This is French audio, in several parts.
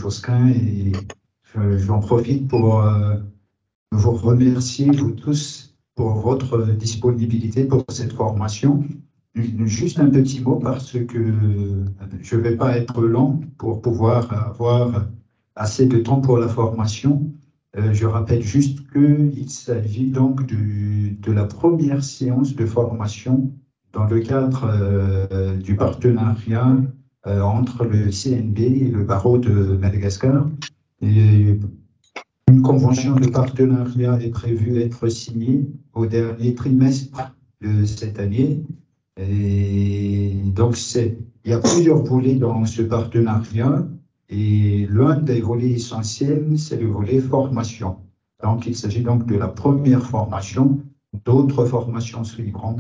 Josquin, et j'en profite pour vous remercier, vous tous, pour votre disponibilité pour cette formation. Juste un petit mot parce que je ne vais pas être long pour pouvoir avoir assez de temps pour la formation. Je rappelle juste qu'il s'agit donc de la première séance de formation dans le cadre du partenariat entre le CNB et le barreau de Madagascar. Et une convention de partenariat est prévue être signée au dernier trimestre de cette année. Et donc, il y a plusieurs volets dans ce partenariat. Et l'un des volets essentiels, c'est le volet formation. Donc, il s'agit donc de la première formation. D'autres formations suivront.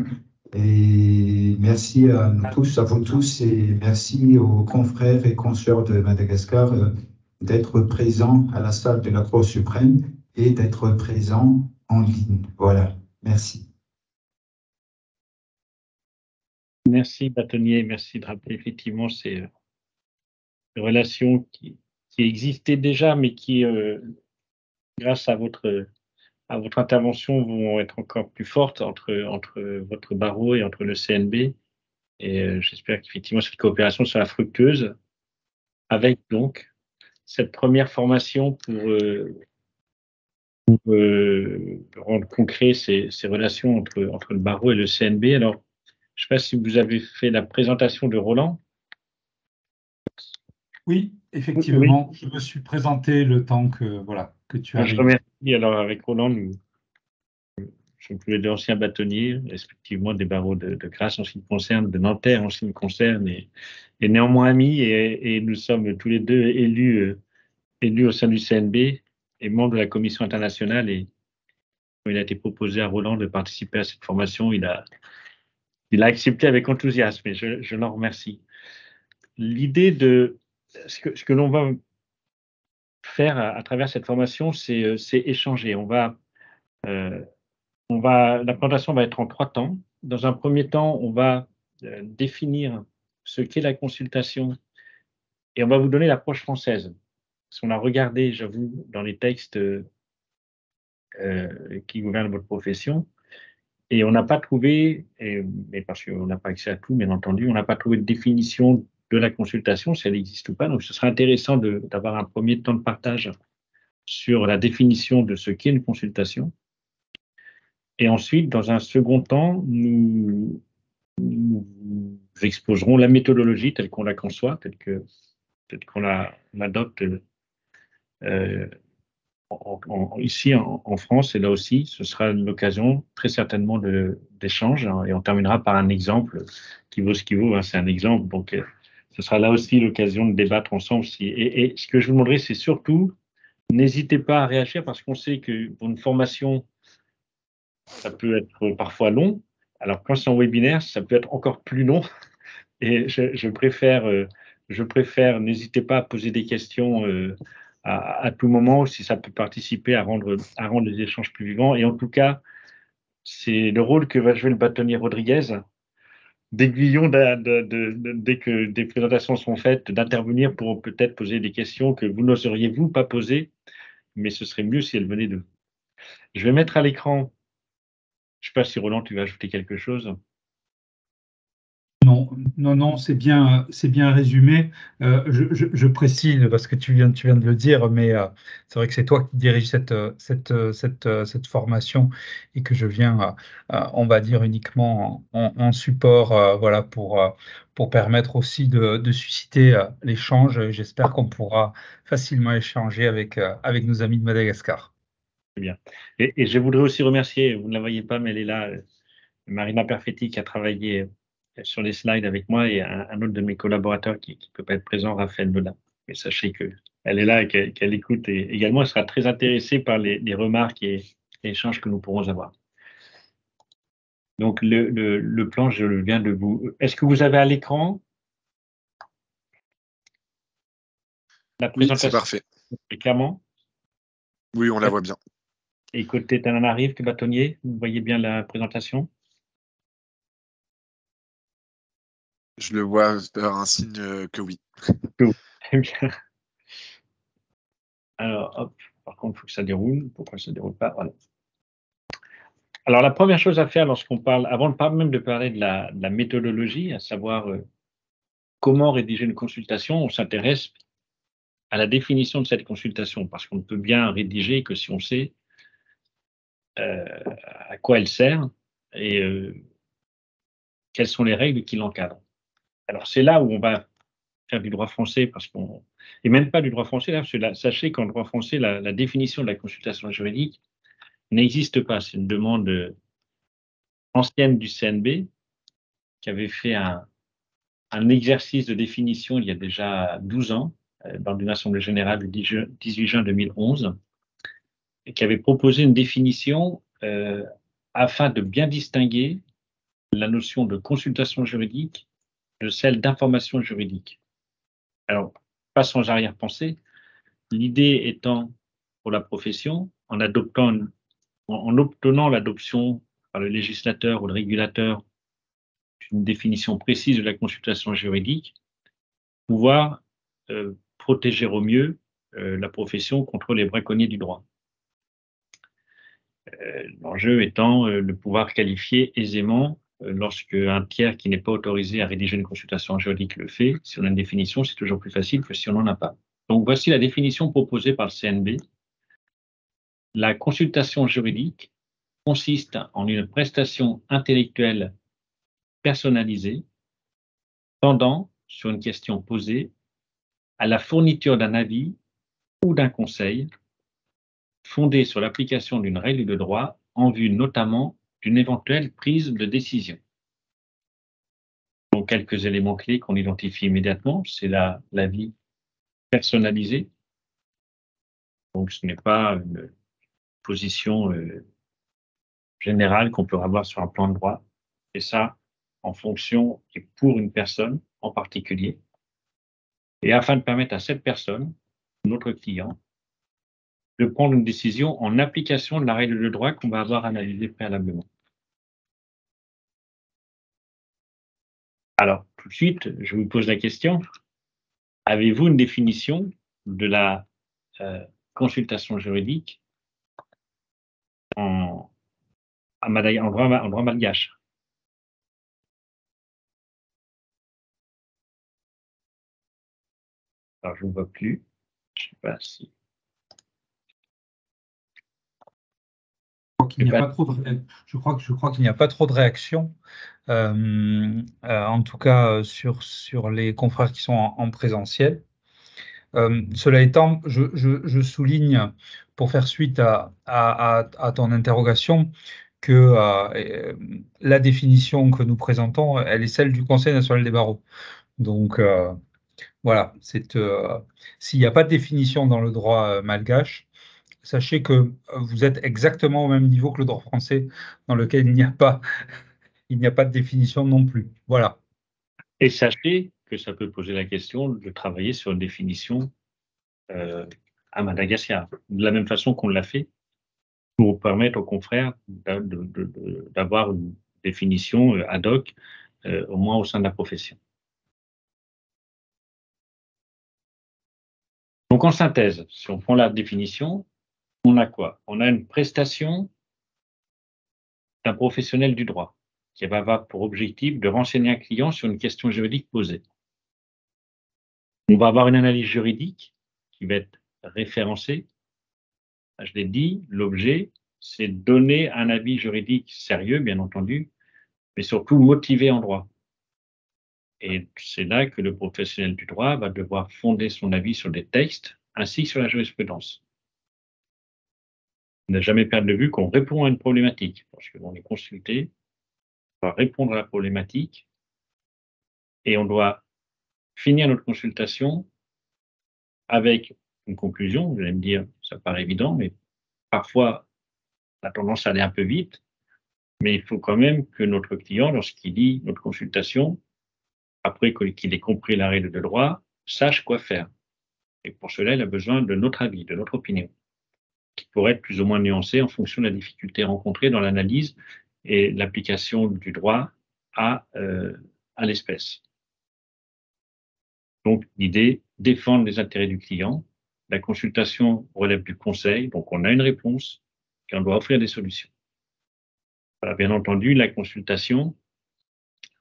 Et merci à nous tous, à vous tous, et merci aux confrères et consoeurs de Madagascar d'être présents à la salle de la Cour suprême et d'être présents en ligne. Voilà, merci. Merci, bâtonnier. Merci de rappeler effectivement ces relations qui existaient déjà, mais qui, grâce à votre intervention, vont être encore plus fortes entre votre barreau et entre le CNB. Et j'espère qu'effectivement, cette coopération sera fructueuse avec donc cette première formation pour rendre concret ces relations entre le barreau et le CNB. Alors, je ne sais pas si vous avez fait la présentation de Roland. Oui, effectivement, oui. Je me suis présenté le temps que tu arrives. Je remercie. Alors, avec Roland, nous sommes tous les deux anciens bâtonniers, respectivement des barreaux de Grasse en ce qui me concerne, de Nanterre en ce qui me concerne, et néanmoins amis, et nous sommes tous les deux élus au sein du CNB et membres de la commission internationale. Et il a été proposé à Roland de participer à cette formation. Il a accepté avec enthousiasme, et je l'en remercie. L'idée de ce que l'on va faire à travers cette formation, c'est échanger. La présentation va être en 3 temps. Dans un premier temps, on va définir ce qu'est la consultation et on va vous donner l'approche française. Parce qu'on a regardé, j'avoue, dans les textes qui gouvernent votre profession, et on n'a pas trouvé, mais parce qu'on n'a pas accès à tout, bien entendu, on n'a pas trouvé de définition de la consultation, si elle existe ou pas. Donc, ce serait intéressant d'avoir un premier temps de partage sur la définition de ce qu'est une consultation. Et ensuite, dans un second temps, nous exposerons la méthodologie telle qu'on la conçoit, telle qu'on l'adopte ici en France. Et là aussi, ce sera l'occasion très certainement d'échanges, hein, et on terminera par un exemple qui vaut ce qu'il vaut, hein, c'est un exemple. Donc, ce sera là aussi l'occasion de débattre ensemble. Et ce que je vous demanderai, c'est surtout, n'hésitez pas à réagir, parce qu'on sait que pour une formation, ça peut être parfois long. Alors, quand c'est en webinaire, ça peut être encore plus long. Et je préfère, n'hésitez pas à poser des questions à tout moment, si ça peut participer à rendre les échanges plus vivants. Et en tout cas, c'est le rôle que va jouer le bâtonnier Rodriguez, d'aiguillon dès que des présentations sont faites, d'intervenir pour peut-être poser des questions que vous n'oseriez vous pas poser, mais ce serait mieux si elles venaient d'eux. Je vais mettre à l'écran. Je ne sais pas si Roland, tu vas ajouter quelque chose. Non, c'est bien résumé. Je précise parce que tu viens de le dire, mais c'est vrai que c'est toi qui dirige cette formation et que je viens, on va dire, uniquement en support, voilà, pour permettre aussi de susciter l'échange. J'espère qu'on pourra facilement échanger avec nos amis de Madagascar. Très bien. Et je voudrais aussi remercier, vous ne la voyez pas, mais elle est là, Marina Perfetti, qui a travaillé sur les slides avec moi, et un autre de mes collaborateurs qui ne peut pas être présent, Raphaël Belin. Mais sachez qu'elle est là et qu'elle écoute, et également elle sera très intéressée par les remarques et les échanges que nous pourrons avoir. Donc le plan, je viens de vous... Est-ce que vous avez à l'écran la présentation? Oui, c'est parfait. Clairement? Oui, on la voit bien. Et côté Tananarive, que bâtonnier, vous voyez bien la présentation? Je le vois par un signe que oui. Très bien. Alors, hop, par contre, il faut que ça déroule. Pourquoi ça ne déroule pas? Voilà. Alors, la première chose à faire lorsqu'on parle, avant même de parler de la méthodologie, à savoir comment rédiger une consultation, on s'intéresse à la définition de cette consultation, parce qu'on ne peut bien rédiger que si on sait à quoi elle sert et quelles sont les règles qui l'encadrent. Alors, c'est là où on va faire du droit français, et même pas du droit français, là, parce que là, sachez qu'en droit français, la définition de la consultation juridique n'existe pas. C'est une demande ancienne du CNB qui avait fait un exercice de définition il y a déjà 12 ans, dans une assemblée générale le 18 juin 2011, et qui avait proposé une définition afin de bien distinguer la notion de consultation juridique de celle d'information juridique. Alors, pas sans arrière-pensée, l'idée étant pour la profession, en obtenant l'adoption par le législateur ou le régulateur d'une définition précise de la consultation juridique, pouvoir protéger au mieux la profession contre les braconniers du droit. L'enjeu étant de pouvoir qualifier aisément lorsque un tiers qui n'est pas autorisé à rédiger une consultation juridique le fait. Si on a une définition, c'est toujours plus facile que si on n'en a pas. Donc voici la définition proposée par le CNB. La consultation juridique consiste en une prestation intellectuelle personnalisée tendant, sur une question posée, à la fourniture d'un avis ou d'un conseil fondé sur l'application d'une règle de droit en vue notamment d'une éventuelle prise de décision. Donc, quelques éléments clés qu'on identifie immédiatement, c'est l'avis personnalisé. Donc, ce n'est pas une position générale qu'on peut avoir sur un plan de droit. Et ça, en fonction et pour une personne en particulier. Et afin de permettre à cette personne, notre client, de prendre une décision en application de la règle de droit qu'on va avoir analysée préalablement. Alors, tout de suite, je vous pose la question, avez-vous une définition de la consultation juridique en droit malgache? Alors, je ne vois plus. Je ne sais pas si... Je crois qu'il n'y a pas trop de réactions, en tout cas sur les confrères qui sont en présentiel. Cela étant, je souligne, pour faire suite à ton interrogation, que la définition que nous présentons, elle est celle du Conseil national des barreaux. Donc, voilà, s'il n'y a pas de définition dans le droit malgache, sachez que vous êtes exactement au même niveau que le droit français, dans lequel il n'y a pas de définition non plus. Voilà. Et sachez que ça peut poser la question de travailler sur une définition à Madagascar, de la même façon qu'on l'a fait, pour permettre aux confrères d'avoir une définition ad hoc, au moins au sein de la profession. Donc, en synthèse, si on prend la définition, on a quoi? On a une prestation d'un professionnel du droit qui va avoir pour objectif de renseigner un client sur une question juridique posée. On va avoir une analyse juridique qui va être référencée. Je l'ai dit, l'objet, c'est de donner un avis juridique sérieux, bien entendu, mais surtout motivé en droit. Et c'est là que le professionnel du droit va devoir fonder son avis sur des textes ainsi que sur la jurisprudence. Ne jamais perdre de vue qu'on répond à une problématique. Lorsque l'on est consulté, on doit répondre à la problématique et on doit finir notre consultation avec une conclusion. Vous allez me dire, ça paraît évident, mais parfois, on a tendance à aller un peu vite. Mais il faut quand même que notre client, lorsqu'il lit notre consultation, après qu'il ait compris la règle de droit, sache quoi faire. Et pour cela, il a besoin de notre avis, de notre opinion, qui pourrait être plus ou moins nuancée en fonction de la difficulté rencontrée dans l'analyse et l'application du droit à l'espèce. Donc, l'idée, défendre les intérêts du client, la consultation relève du conseil, donc on a une réponse et on doit offrir des solutions. Voilà, bien entendu, la consultation,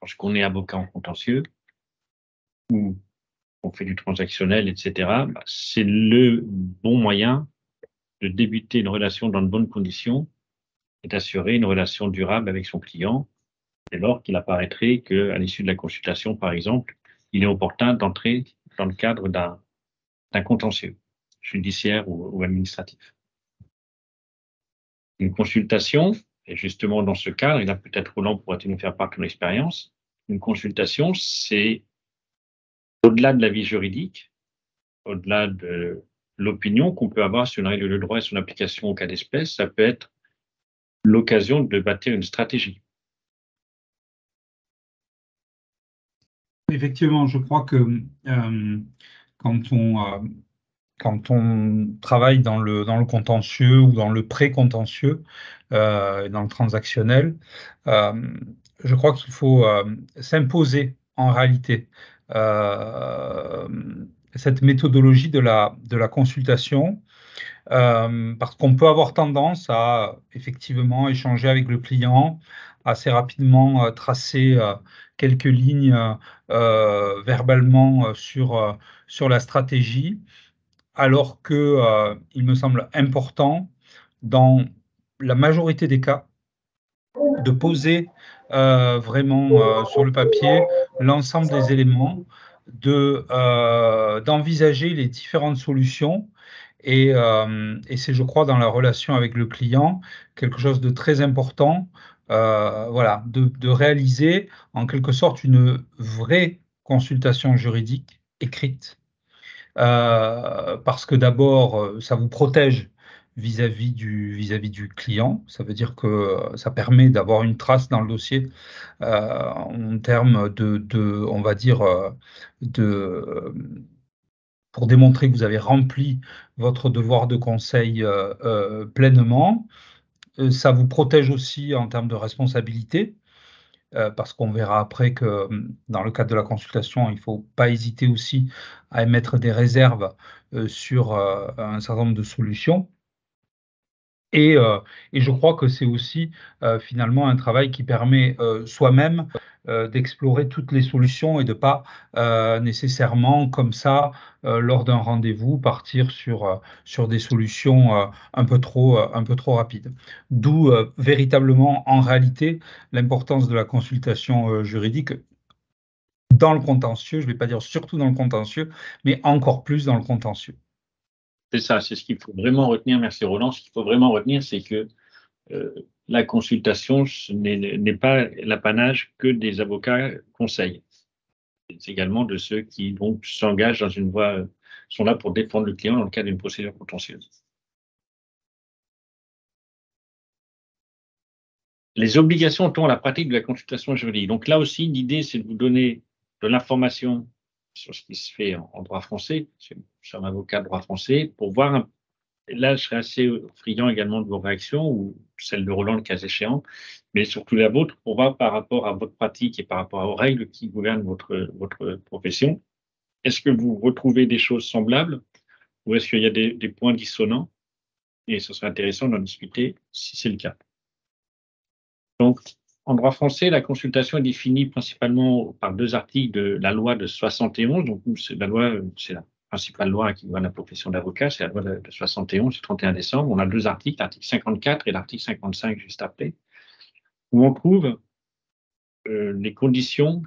lorsqu'on est avocat en contentieux ou on fait du transactionnel, etc., c'est le bon moyen de débuter une relation dans de bonnes conditions et d'assurer une relation durable avec son client, dès lors qu'il apparaîtrait qu'à l'issue de la consultation, par exemple, il est opportun d'entrer dans le cadre d'un contentieux judiciaire ou administratif. Une consultation, et justement dans ce cadre, et là peut-être Roland pourrait-il nous faire part de son expérience, une consultation, c'est au-delà de la vie juridique, au-delà de l'opinion qu'on peut avoir sur une règle de droit et son application au cas d'espèce, ça peut être l'occasion de bâtir une stratégie. Effectivement, je crois que quand on travaille dans le contentieux ou dans le pré-contentieux, dans le transactionnel, je crois qu'il faut s'imposer en réalité euh, cette méthodologie de la consultation, parce qu'on peut avoir tendance à effectivement échanger avec le client, assez rapidement tracer quelques lignes verbalement sur la stratégie, alors que il me semble important, dans la majorité des cas, de poser vraiment sur le papier l'ensemble des éléments, d'envisager les différentes solutions. Et c'est, je crois, dans la relation avec le client, quelque chose de très important, voilà, de réaliser en quelque sorte une vraie consultation juridique écrite, parce que d'abord, ça vous protège vis-à-vis du client. Ça veut dire que ça permet d'avoir une trace dans le dossier en termes on va dire, de, pour démontrer que vous avez rempli votre devoir de conseil pleinement. Ça vous protège aussi en termes de responsabilité, parce qu'on verra après que dans le cadre de la consultation, il ne faut pas hésiter aussi à émettre des réserves sur un certain nombre de solutions. Et je crois que c'est aussi finalement un travail qui permet soi-même d'explorer toutes les solutions et de ne pas nécessairement, comme ça, lors d'un rendez-vous, partir sur des solutions un peu trop rapides. D'où véritablement, en réalité, l'importance de la consultation juridique dans le contentieux. Je ne vais pas dire surtout dans le contentieux, mais encore plus dans le contentieux. C'est ça, c'est ce qu'il faut vraiment retenir. Merci Roland. Ce qu'il faut vraiment retenir, c'est que la consultation n'est pas l'apanage que des avocats conseils. C'est également de ceux qui donc s'engagent dans une voie, sont là pour défendre le client dans le cadre d'une procédure contentieuse. Les obligations autour de la pratique de la consultation juridique. Donc là aussi, l'idée, c'est de vous donner de l'information sur ce qui se fait en droit français. Je suis un avocat de droit français, pour voir. Là, je serais assez friand également de vos réactions, ou celle de Roland, le cas échéant, mais surtout la vôtre, pour voir par rapport à votre pratique et par rapport aux règles qui gouvernent votre profession. Est-ce que vous retrouvez des choses semblables, ou est-ce qu'il y a des points dissonants? Et ce serait intéressant d'en discuter si c'est le cas. Donc, en droit français, la consultation est définie principalement par 2 articles de la loi de 71. Donc, c'est la principale loi qui gouverne la profession d'avocat, c'est la loi de 71, du 31 décembre. On a 2 articles, l'article 54 et l'article 55 juste après, où on trouve les conditions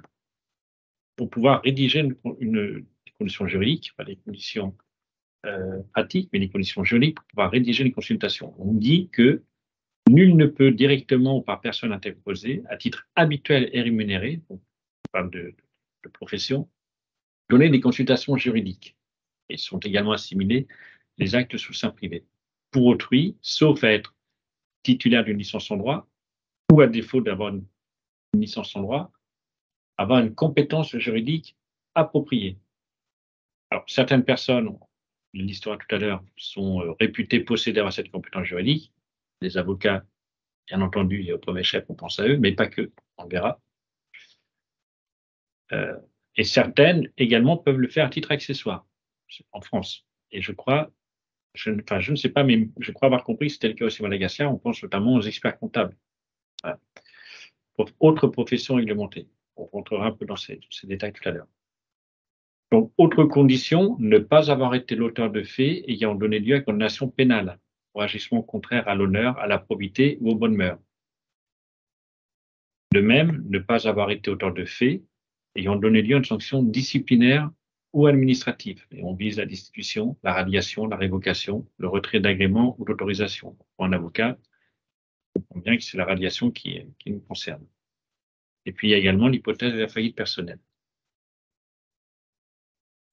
pour pouvoir rédiger des conditions juridiques, pas des conditions pratiques, mais des conditions juridiques pour pouvoir rédiger les consultations. On dit que nul ne peut directement ou par personne interposée, à titre habituel et rémunéré, on parle de profession, donner des consultations juridiques. Et sont également assimilés les actes sous seing privé. Pour autrui, sauf à être titulaire d'une licence en droit, ou à défaut d'avoir une licence en droit, avoir une compétence juridique appropriée. Alors, certaines personnes, l'histoire tout à l'heure, sont réputées posséder cette compétence juridique. Les avocats, bien entendu, et au premier chef, on pense à eux, mais pas que, on verra. Et certaines également peuvent le faire à titre accessoire en France. Et je crois, je ne sais pas, mais je crois avoir compris que c'était le cas aussi à Madagascar. On pense notamment aux experts comptables. Voilà. Pour autres professions réglementées. On rentrera un peu dans ces détails tout à l'heure. Donc, autre condition, ne pas avoir été l'auteur de faits ayant donné lieu à condamnation pénale pour agissement contraire à l'honneur, à la probité ou aux bonnes mœurs. De même, ne pas avoir été auteur de faits ayant donné lieu à une sanction disciplinaire ou administrative. Et on vise la destitution, la radiation, la révocation, le retrait d'agrément ou d'autorisation. Pour un avocat, on comprend bien que c'est la radiation qui nous concerne. Et puis, il y a également l'hypothèse de la faillite personnelle.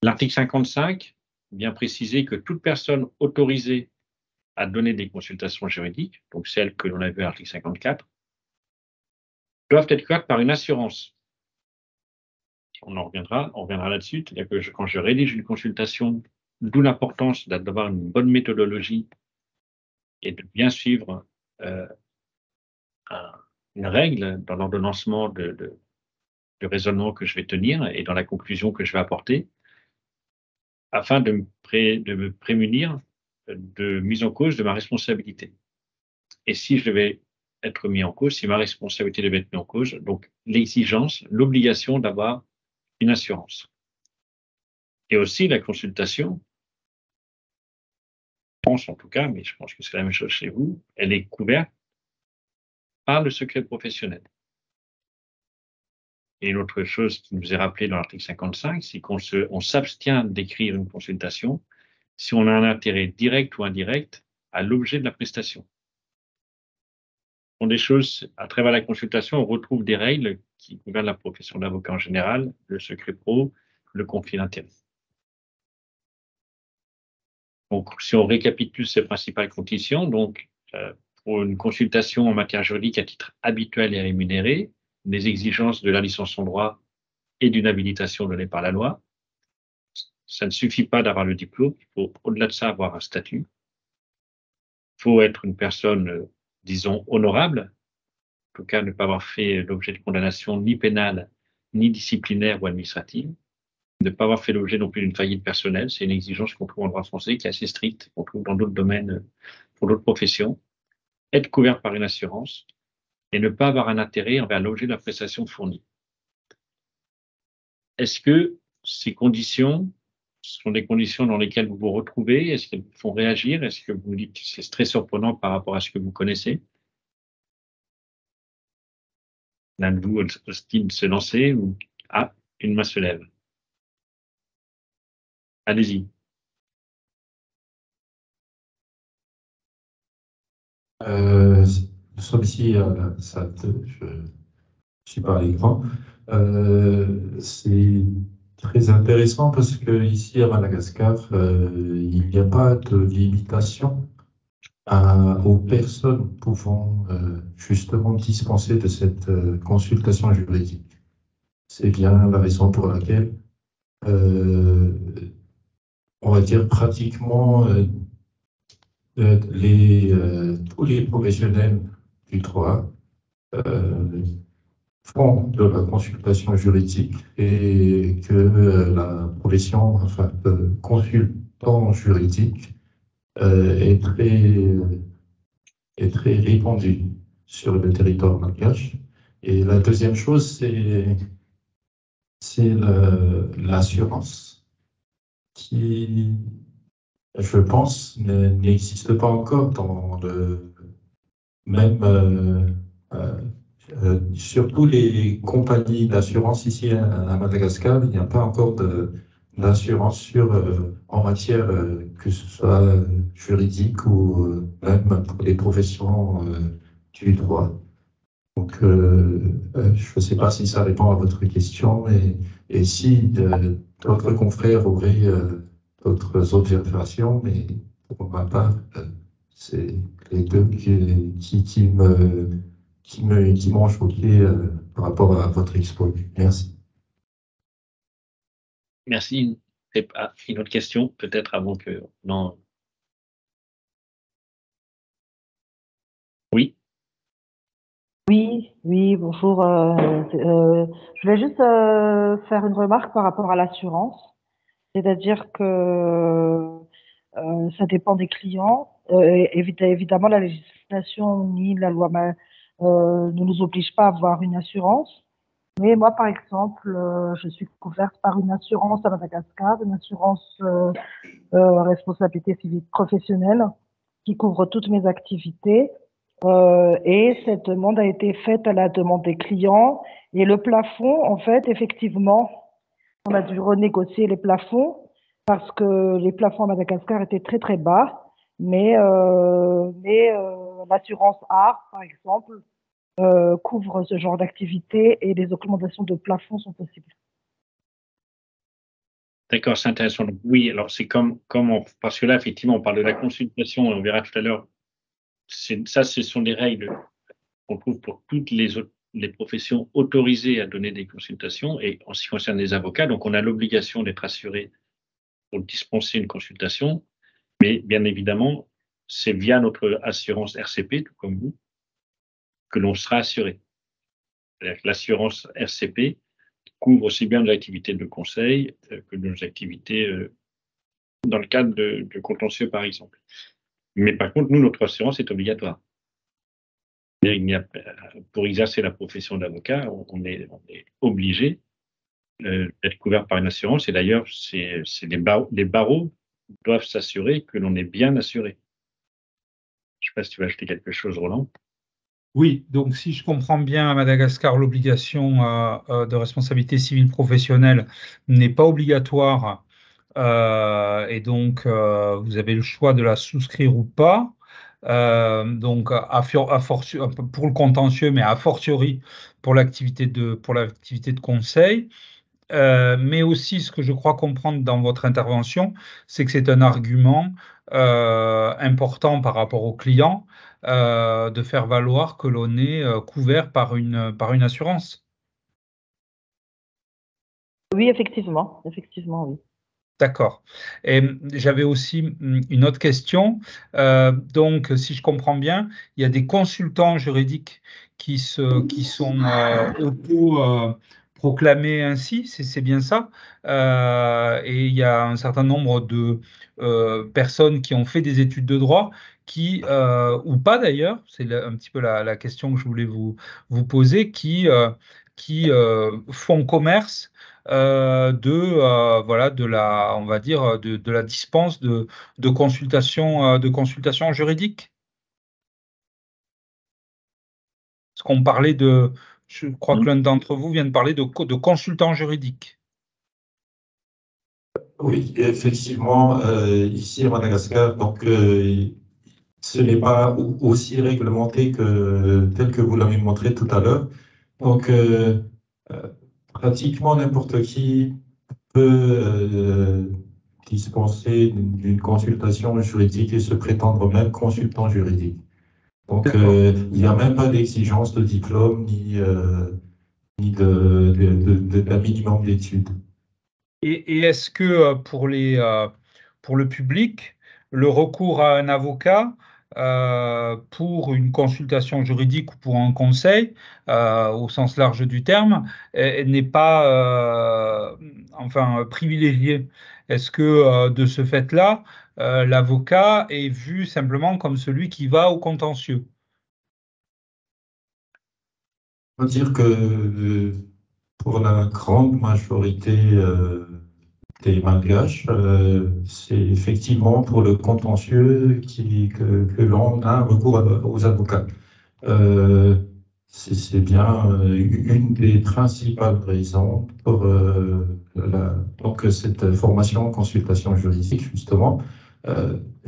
L'article 55 vient préciser que toute personne autorisée à donner des consultations juridiques, donc celles que l'on a vues à l'article 54, doivent être couvertes par une assurance. On reviendra là-dessus. C'est-à-dire que quand je rédige une consultation, d'où l'importance d'avoir une bonne méthodologie et de bien suivre une règle dans l'ordonnancement de raisonnement que je vais tenir et dans la conclusion que je vais apporter, afin de me prémunir de mise en cause de ma responsabilité. Et si je devais être mis en cause, si ma responsabilité devait être mise en cause, donc l'exigence, l'obligation d'avoir une assurance. Et aussi la consultation, je pense en tout cas, mais je pense que c'est la même chose chez vous, elle est couverte par le secret professionnel. Et une autre chose qui nous est rappelée dans l'article 55, c'est qu'on s'abstient d'écrire une consultation si on a un intérêt direct ou indirect à l'objet de la prestation. Ce sont des choses, à travers la consultation, on retrouve des règles qui gouvernent la profession d'avocat en général, le secret pro, le conflit d'intérêts. Donc, si on récapitule ces principales conditions, donc, pour une consultation en matière juridique à titre habituel et rémunéré, des exigences de la licence en droit et d'une habilitation donnée par la loi. Ça ne suffit pas d'avoir le diplôme, il faut au-delà de ça avoir un statut. Il faut être une personne, disons, honorable, en tout cas ne pas avoir fait l'objet de condamnation ni pénale, ni disciplinaire ou administrative, ne pas avoir fait l'objet non plus d'une faillite personnelle, c'est une exigence qu'on trouve en droit français qui est assez stricte, qu'on trouve dans d'autres domaines, pour d'autres professions, être couvert par une assurance et ne pas avoir un intérêt envers l'objet de la prestation fournie. Est-ce que ces conditions sont des conditions dans lesquelles vous vous retrouvez? Est-ce qu'elles vous font réagir? Est-ce que vous vous dites que c'est très surprenant par rapport à ce que vous connaissez? L'un de vous ose-t-il se lancer ou... Ah, une main se lève. Allez-y. Nous sommes ici à la salle 2, je ne suis pas à l'écran. C'est très intéressant parce qu'ici à Madagascar, il n'y a pas de limitation aux personnes pouvant justement dispenser de cette consultation juridique. C'est bien la raison pour laquelle, on va dire pratiquement tous les professionnels du droit font de la consultation juridique et que la profession, enfin, de consultant juridique est très répandue sur le territoire malgache. Et la deuxième chose, c'est l'assurance qui, je pense, n'existe pas encore dans même surtout les compagnies d'assurance ici à Madagascar, il n'y a pas encore d'assurance en matière que ce soit juridique ou même pour les professions du droit. Donc, je ne sais pas si ça répond à votre question et si d'autres confrères auraient d'autres observations, mais pour ma part, c'est les deux qui m'ont choqué par rapport à votre expo. Merci. Merci. Une autre question, peut-être avant que... Non. Oui. Oui, bonjour. Je voulais juste faire une remarque par rapport à l'assurance. C'est-à-dire que ça dépend des clients. Évidemment, la législation ni la loi ne nous oblige pas à avoir une assurance. Mais moi, par exemple, je suis couverte par une assurance à Madagascar, une assurance responsabilité civile professionnelle qui couvre toutes mes activités. Et cette demande a été faite à la demande des clients. Et le plafond, en fait, effectivement, on a dû renégocier les plafonds parce que les plafonds à Madagascar étaient très, très bas. Mais l'assurance ART, par exemple, couvre ce genre d'activité et les augmentations de plafond sont possibles. D'accord, c'est intéressant. Donc, oui, alors c'est parce que là, effectivement, on parle de la consultation, et on verra tout à l'heure. Ce sont des règles qu'on trouve pour toutes les professions autorisées à donner des consultations, et en ce qui concerne les avocats, donc on a l'obligation d'être assuré pour dispenser une consultation, mais bien évidemment, c'est via notre assurance RCP, tout comme vous, que l'on sera assuré. L'assurance RCP couvre aussi bien nos activités de conseil que nos activités dans le cadre de contentieux, par exemple. Mais par contre, nous, notre assurance est obligatoire. Pour exercer la profession d'avocat, on est obligé d'être couvert par une assurance. Et d'ailleurs, les barreaux doivent s'assurer que l'on est bien assuré. Je ne sais pas si tu vas ajouter quelque chose, Roland. Oui, donc si je comprends bien, à Madagascar, l'obligation de responsabilité civile professionnelle n'est pas obligatoire, et donc vous avez le choix de la souscrire ou pas. Donc pour le contentieux, mais a fortiori pour l'activité de conseil. Mais aussi, ce que je crois comprendre dans votre intervention, c'est que c'est un argument important par rapport aux clients de faire valoir que l'on est couvert par une assurance. Oui, effectivement, oui. D'accord. Et j'avais aussi une autre question. Donc, si je comprends bien, il y a des consultants juridiques qui sont auto-proclamés ainsi, c'est bien ça. Et il y a un certain nombre de personnes qui ont fait des études de droit, ou pas d'ailleurs, c'est un petit peu la question que je voulais vous poser, qui font commerce on va dire, de la dispense de consultation juridique. Parce qu'on parlait je crois que l'un d'entre vous vient de parler de consultant juridique. Oui, effectivement, ici à Madagascar, donc ce n'est pas aussi réglementé que tel que vous l'avez montré tout à l'heure. Donc, pratiquement n'importe qui peut dispenser d'une consultation juridique et se prétendre même consultant juridique. Donc, il n'y a même pas d'exigence de diplôme ni d'un minimum d'études. Et est-ce que pour le public, le recours à un avocat pour une consultation juridique ou pour un conseil, au sens large du terme, n'est pas privilégié? Est-ce que de ce fait-là, l'avocat est vu simplement comme celui qui va au contentieux? On va dire que pour la grande majorité des Malgaches, c'est effectivement pour le contentieux que l'on a recours aux avocats. C'est bien une des principales raisons pour donc cette formation en consultation juridique, justement.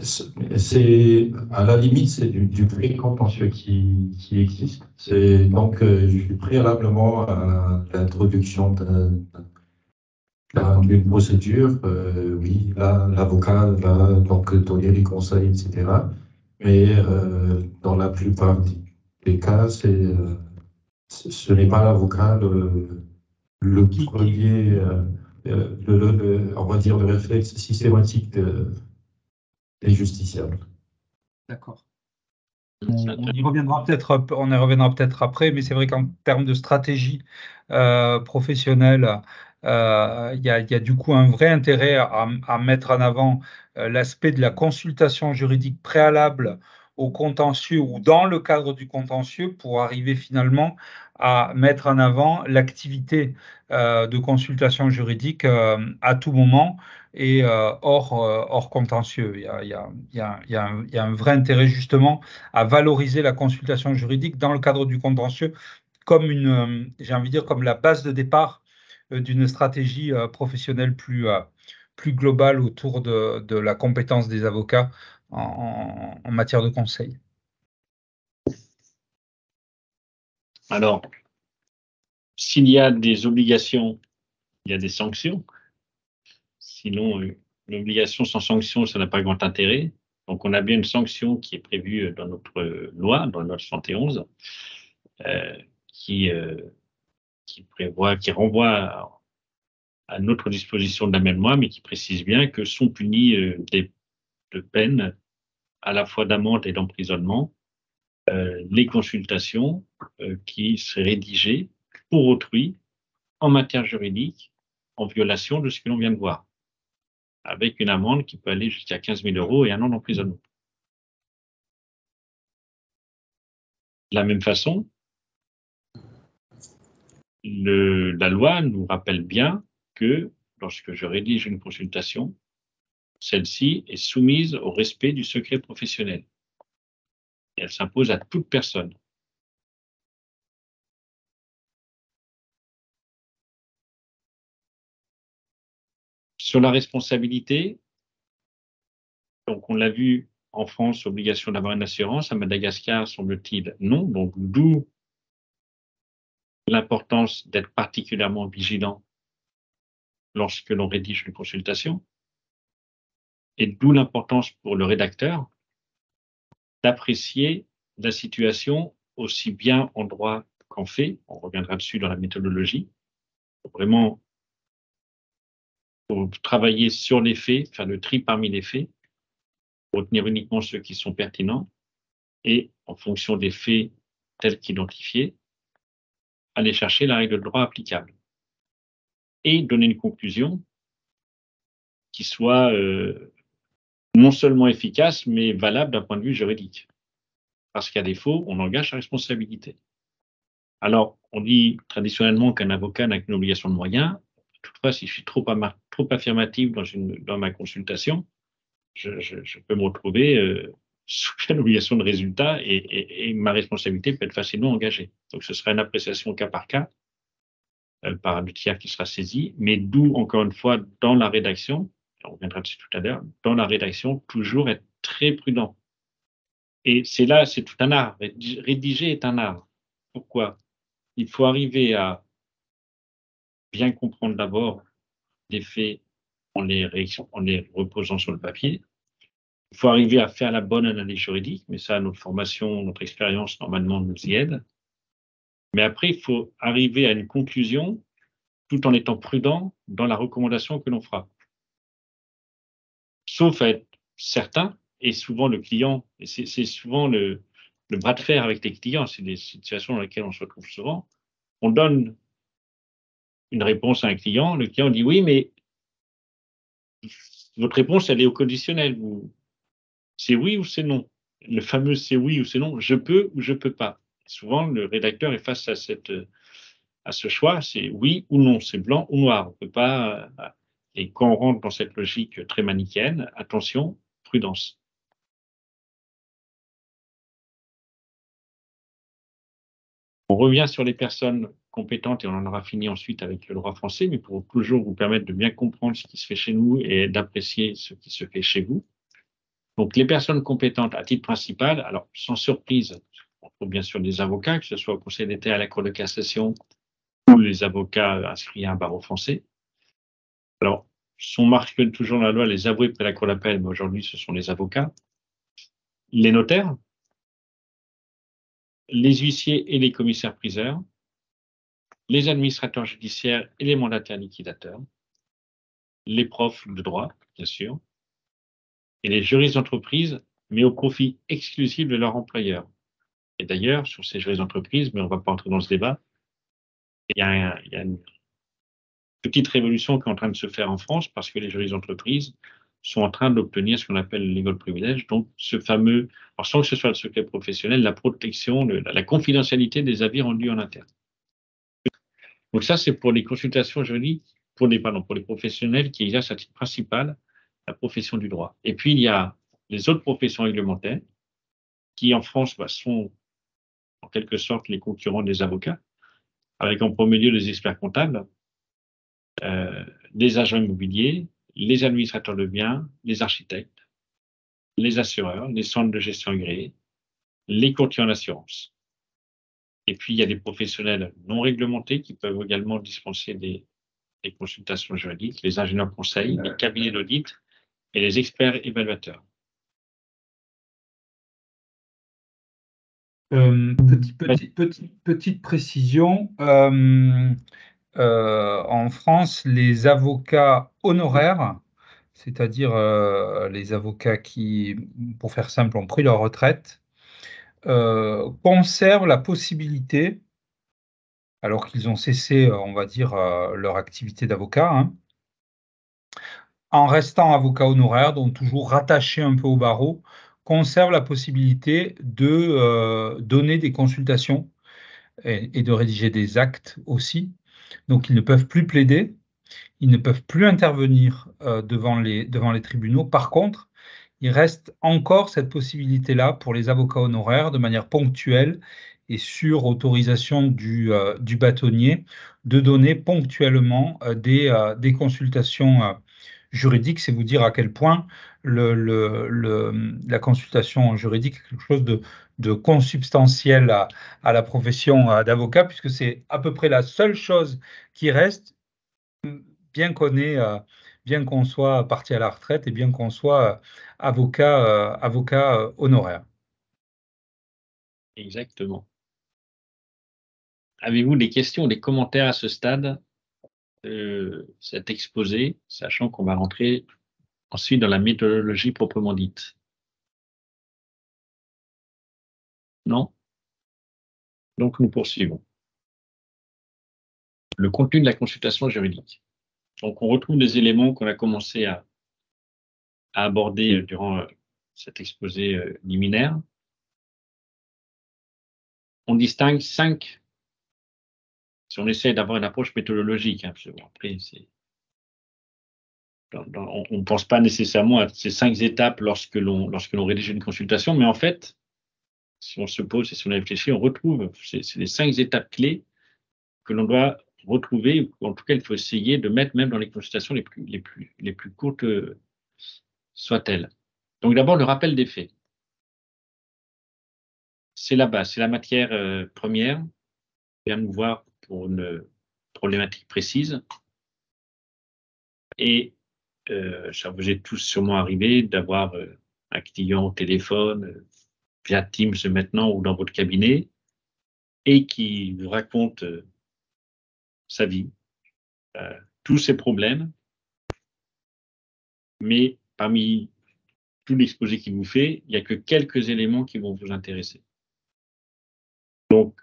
C'est à la limite, c'est du pré-contentieux qui existe. C'est donc préalablement à l'introduction d'une procédure, oui, là, l'avocat va donc donner les conseils, etc. Mais dans la plupart des cas, ce n'est pas l'avocat le premier, on va dire, le réflexe systématique des justiciables. D'accord. On y reviendra peut-être après, mais c'est vrai qu'en termes de stratégie professionnelle, Il y a du coup un vrai intérêt à mettre en avant l'aspect de la consultation juridique préalable au contentieux ou dans le cadre du contentieux pour arriver finalement à mettre en avant l'activité de consultation juridique à tout moment et hors contentieux. Il y a un vrai intérêt justement à valoriser la consultation juridique dans le cadre du contentieux comme j'ai envie de dire, comme la base de départ d'une stratégie professionnelle plus globale autour de la compétence des avocats en matière de conseil. Alors, s'il y a des obligations, il y a des sanctions. Sinon, une obligation sans sanction, ça n'a pas grand intérêt. Donc, on a bien une sanction qui est prévue dans notre loi, dans la loi 71, qui renvoie à notre disposition de la même loi, mais qui précise bien que sont punies de peines à la fois d'amende et d'emprisonnement les consultations qui seraient rédigées pour autrui en matière juridique en violation de ce que l'on vient de voir, avec une amende qui peut aller jusqu'à 15 000 € et 1 an d'emprisonnement. De la même façon, la loi nous rappelle bien que lorsque je rédige une consultation, celle-ci est soumise au respect du secret professionnel. Et elle s'impose à toute personne. Sur la responsabilité, donc on l'a vu en France, obligation d'avoir une assurance. À Madagascar, semble-t-il, non. Donc d'où l'importance d'être particulièrement vigilant lorsque l'on rédige une consultation. Et d'où l'importance pour le rédacteur d'apprécier la situation aussi bien en droit qu'en fait. On reviendra dessus dans la méthodologie. Vraiment, pour travailler sur les faits, faire le tri parmi les faits, retenir uniquement ceux qui sont pertinents et, en fonction des faits tels qu'identifiés, aller chercher la règle de droit applicable et donner une conclusion qui soit non seulement efficace, mais valable d'un point de vue juridique. Parce qu'à défaut, on engage sa responsabilité. Alors, on dit traditionnellement qu'un avocat n'a qu'une obligation de moyens. Toutefois, si je suis trop affirmatif dans ma consultation, je peux me retrouver sous une obligation de résultat et ma responsabilité peut être facilement engagée. Donc, ce sera une appréciation au cas par cas par le tiers qui sera saisi, mais d'où, encore une fois, dans la rédaction, on reviendra dessus tout à l'heure, dans la rédaction, toujours être très prudent. Et c'est là, c'est tout un art. Rédiger est un art. Pourquoi? Il faut arriver à bien comprendre d'abord les faits en les reposant sur le papier. Il faut arriver à faire la bonne analyse juridique, mais ça, notre formation, notre expérience, normalement, nous y aide. Mais après, il faut arriver à une conclusion tout en étant prudent dans la recommandation que l'on fera. Sauf à être certain, et souvent le client, et c'est souvent le bras de fer avec les clients, c'est des situations dans lesquelles on se retrouve souvent, on donne une réponse à un client, le client dit oui, mais votre réponse, elle est au conditionnel. C'est oui ou c'est non. Le fameux c'est oui ou c'est non, je peux ou je peux pas. Souvent, le rédacteur est face à ce choix, c'est oui ou non, c'est blanc ou noir. On peut pas. Et quand on rentre dans cette logique très manichéenne, attention, prudence. On revient sur les personnes compétentes et on en aura fini ensuite avec le droit français, mais pour toujours vous permettre de bien comprendre ce qui se fait chez nous et d'apprécier ce qui se fait chez vous. Donc, les personnes compétentes à titre principal, alors sans surprise, on trouve bien sûr des avocats, que ce soit au Conseil d'État, à la Cour de cassation ou les avocats inscrits à un barreau français. Alors, sont marqués toujours dans la loi les avoués près la Cour d'appel, mais aujourd'hui, ce sont les avocats. Les notaires, les huissiers et les commissaires-priseurs, les administrateurs judiciaires et les mandataires liquidateurs, les profs de droit, bien sûr, et les juristes d'entreprise, mais au profit exclusif de leur employeur. Et d'ailleurs, sur ces juristes d'entreprise, mais on ne va pas entrer dans ce débat, il y a petite révolution qui est en train de se faire en France parce que les juristes d'entreprise sont en train d'obtenir ce qu'on appelle le legal privilege, donc ce fameux, alors sans que ce soit le secret professionnel, la protection, la confidentialité des avis rendus en interne. Donc ça, c'est pour les consultations juridiques, pour les professionnels qui exercent à titre principal la profession du droit. Et puis, il y a les autres professions réglementaires qui, en France, sont en quelque sorte les concurrents des avocats, avec en premier lieu les experts comptables, les agents immobiliers, les administrateurs de biens, les architectes, les assureurs, les centres de gestion agréés, les courtiers en assurance. Et puis, il y a des professionnels non réglementés qui peuvent également dispenser des consultations juridiques, les ingénieurs conseils, les cabinets d'audit et les experts évaluateurs. Petite précision. En France, les avocats honoraires, c'est-à-dire les avocats qui, pour faire simple, ont pris leur retraite, conservent la possibilité, alors qu'ils ont cessé, on va dire, leur activité d'avocat, hein, en restant avocat honoraire, donc toujours rattaché un peu au barreau, conservent la possibilité de donner des consultations et de rédiger des actes aussi. Donc, ils ne peuvent plus plaider, ils ne peuvent plus intervenir devant les tribunaux. Par contre, il reste encore cette possibilité-là pour les avocats honoraires de manière ponctuelle et sur autorisation du bâtonnier de donner ponctuellement des consultations juridiques. C'est vous dire à quel point la consultation juridique est quelque chose de consubstantiel à la profession d'avocat, puisque c'est à peu près la seule chose qui reste, bien qu'on soit parti à la retraite et bien qu'on soit avocat honoraire. Exactement. Avez-vous des questions, des commentaires à ce stade de cet exposé, sachant qu'on va rentrer ensuite dans la méthodologie proprement dite? Non? Donc nous poursuivons. Le contenu de la consultation juridique. Donc on retrouve des éléments qu'on a commencé à aborder durant cet exposé liminaire. On distingue 5, si on essaie d'avoir une approche méthodologique, hein, parce que bon, après, on ne pense pas nécessairement à ces 5 étapes lorsque l'on rédige une consultation, mais en fait, si on se pose et si on réfléchit, on retrouve, c'est les 5 étapes clés que l'on doit retrouver, ou en tout cas, il faut essayer de mettre même dans les consultations les plus courtes soient-elles. Donc d'abord, le rappel des faits. C'est la base, c'est la matière première. On vient nous voir pour une problématique précise. Et ça vous est tous sûrement arrivé d'avoir un client au téléphone, via Teams maintenant ou dans votre cabinet, et qui vous raconte sa vie, tous ses problèmes, mais parmi tout l'exposé qu'il vous fait, il n'y a que quelques éléments qui vont vous intéresser. Donc,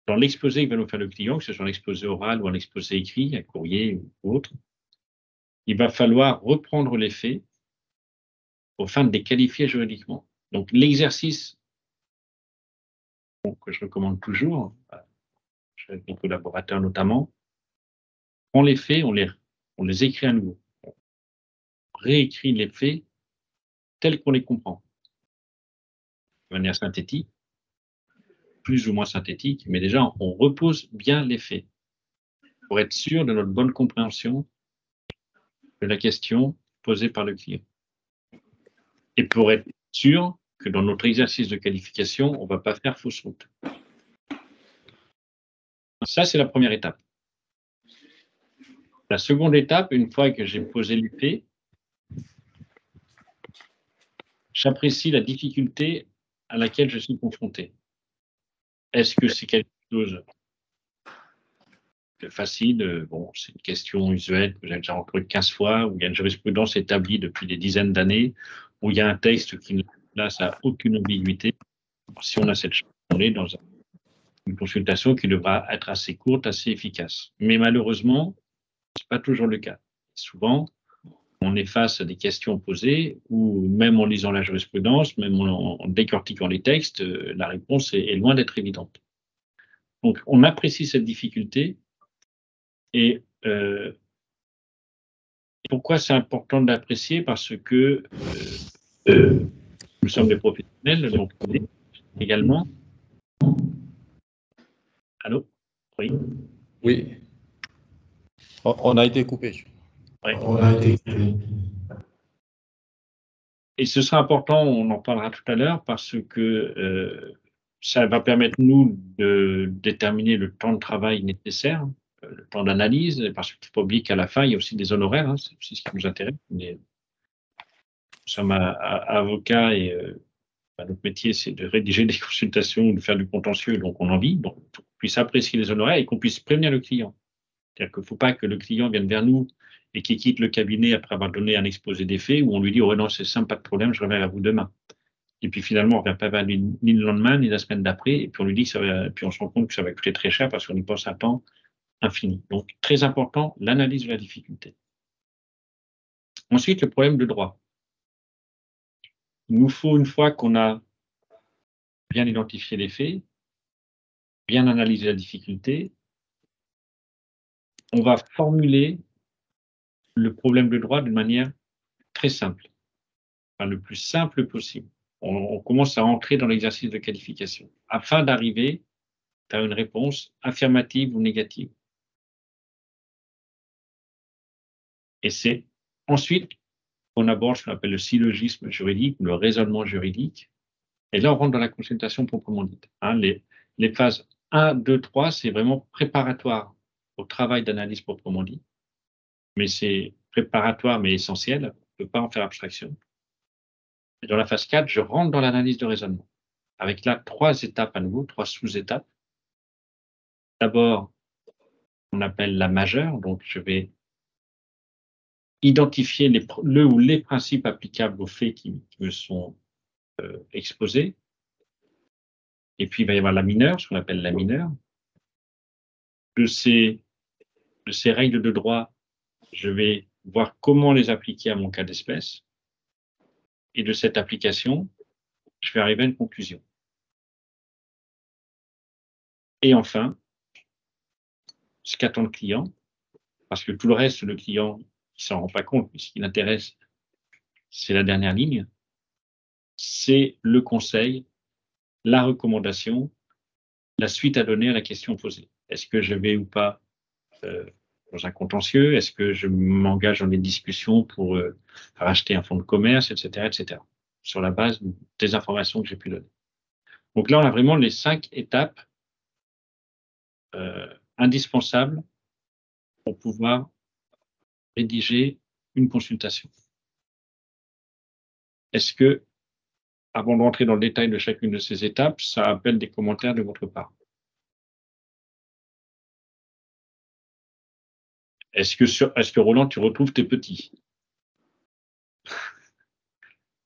dans l'exposé que va nous faire le client, que ce soit un exposé oral ou un exposé écrit, un courrier ou autre, il va falloir reprendre les faits afin de les qualifier juridiquement. Donc, l'exercice que je recommande toujours, avec mes collaborateurs notamment, on les faits, on les écrit à nouveau. On réécrit les faits tels qu'on les comprend, de manière synthétique, plus ou moins synthétique, mais déjà, on repose bien les faits pour être sûr de notre bonne compréhension de la question posée par le client. Et pour être sûr que dans notre exercice de qualification, on ne va pas faire fausse route. Ça, c'est la première étape. La seconde étape, une fois que j'ai posé les faits, j'apprécie la difficulté à laquelle je suis confronté. Est-ce que c'est quelque chose de facile? Bon, c'est une question usuelle que j'ai déjà rencontrée 15 fois, où il y a une jurisprudence établie depuis des dizaines d'années, où il y a un texte qui ne place à aucune ambiguïté. Si on a cette chance, on est dans une consultation qui devra être assez courte, assez efficace. Mais malheureusement, Ce n'est pas toujours le cas. Souvent, on est face à des questions posées où, même en lisant la jurisprudence, même en décortiquant les textes, la réponse est loin d'être évidente. Donc, on apprécie cette difficulté et pourquoi c'est important de l'apprécier? Parce que nous sommes des professionnels, donc également. Allô? Oui. Oui. On a été coupé. Oui. On a été coupé. Et ce sera important, on en parlera tout à l'heure, parce que ça va permettre, nous, de déterminer le temps de travail nécessaire, le temps d'analyse, parce qu'il ne faut pas oublier qu'à la fin, il y a aussi des honoraires, hein, c'est aussi ce qui nous intéresse. Nous sommes avocats et notre métier, c'est de rédiger des consultations ou de faire du contentieux, donc on en vit, donc qu'on puisse apprécier les honoraires et qu'on puisse prévenir le client. C'est-à-dire qu'il ne faut pas que le client vienne vers nous et qu'il quitte le cabinet après avoir donné un exposé des faits où on lui dit « Oh non, c'est simple, pas de problème, je reviens vers vous demain ». Et puis finalement, on ne revient pas vers lui ni le lendemain, ni la semaine d'après, et puis on lui dit que ça va, puis on se rend compte que ça va coûter très cher parce qu'on y pense un temps infini. Donc, très important, l'analyse de la difficulté. Ensuite, le problème de droit. Il nous faut, une fois qu'on a bien identifié les faits, bien analysé la difficulté, on va formuler le problème de droit d'une manière très simple, enfin, le plus simple possible. On commence à entrer dans l'exercice de qualification afin d'arriver à une réponse affirmative ou négative. Et c'est ensuite qu'on aborde ce qu'on appelle le syllogisme juridique ou le raisonnement juridique. Et là, on rentre dans la consultation proprement dite. Hein, les phases 1, 2, 3, c'est vraiment préparatoire au travail d'analyse proprement dit. Mais c'est préparatoire mais essentiel. On ne peut pas en faire abstraction. Et dans la phase 4, je rentre dans l'analyse de raisonnement. Avec là, 3 étapes à nouveau, 3 sous-étapes. D'abord, on appelle la majeure. Donc, je vais identifier le ou les principes applicables aux faits qui me sont exposés. Et puis, il va y avoir la mineure, ce qu'on appelle la mineure. De ces règles de droit, je vais voir comment les appliquer à mon cas d'espèce. Et de cette application, je vais arriver à une conclusion. Et enfin, ce qu'attend le client, parce que tout le reste, le client, il ne s'en rend pas compte, mais ce qui l'intéresse, c'est la dernière ligne, c'est le conseil, la recommandation, la suite à donner à la question posée. Est-ce que je vais ou pas dans un contentieux? Est-ce que je m'engage dans des discussions pour racheter un fonds de commerce, etc., etc., sur la base des informations que j'ai pu donner. Donc là, on a vraiment les 5 étapes indispensables pour pouvoir rédiger une consultation. Est-ce que, avant d'entrer dans le détail de chacune de ces étapes, ça appelle des commentaires de votre part? Est-ce que Roland, tu retrouves tes petits?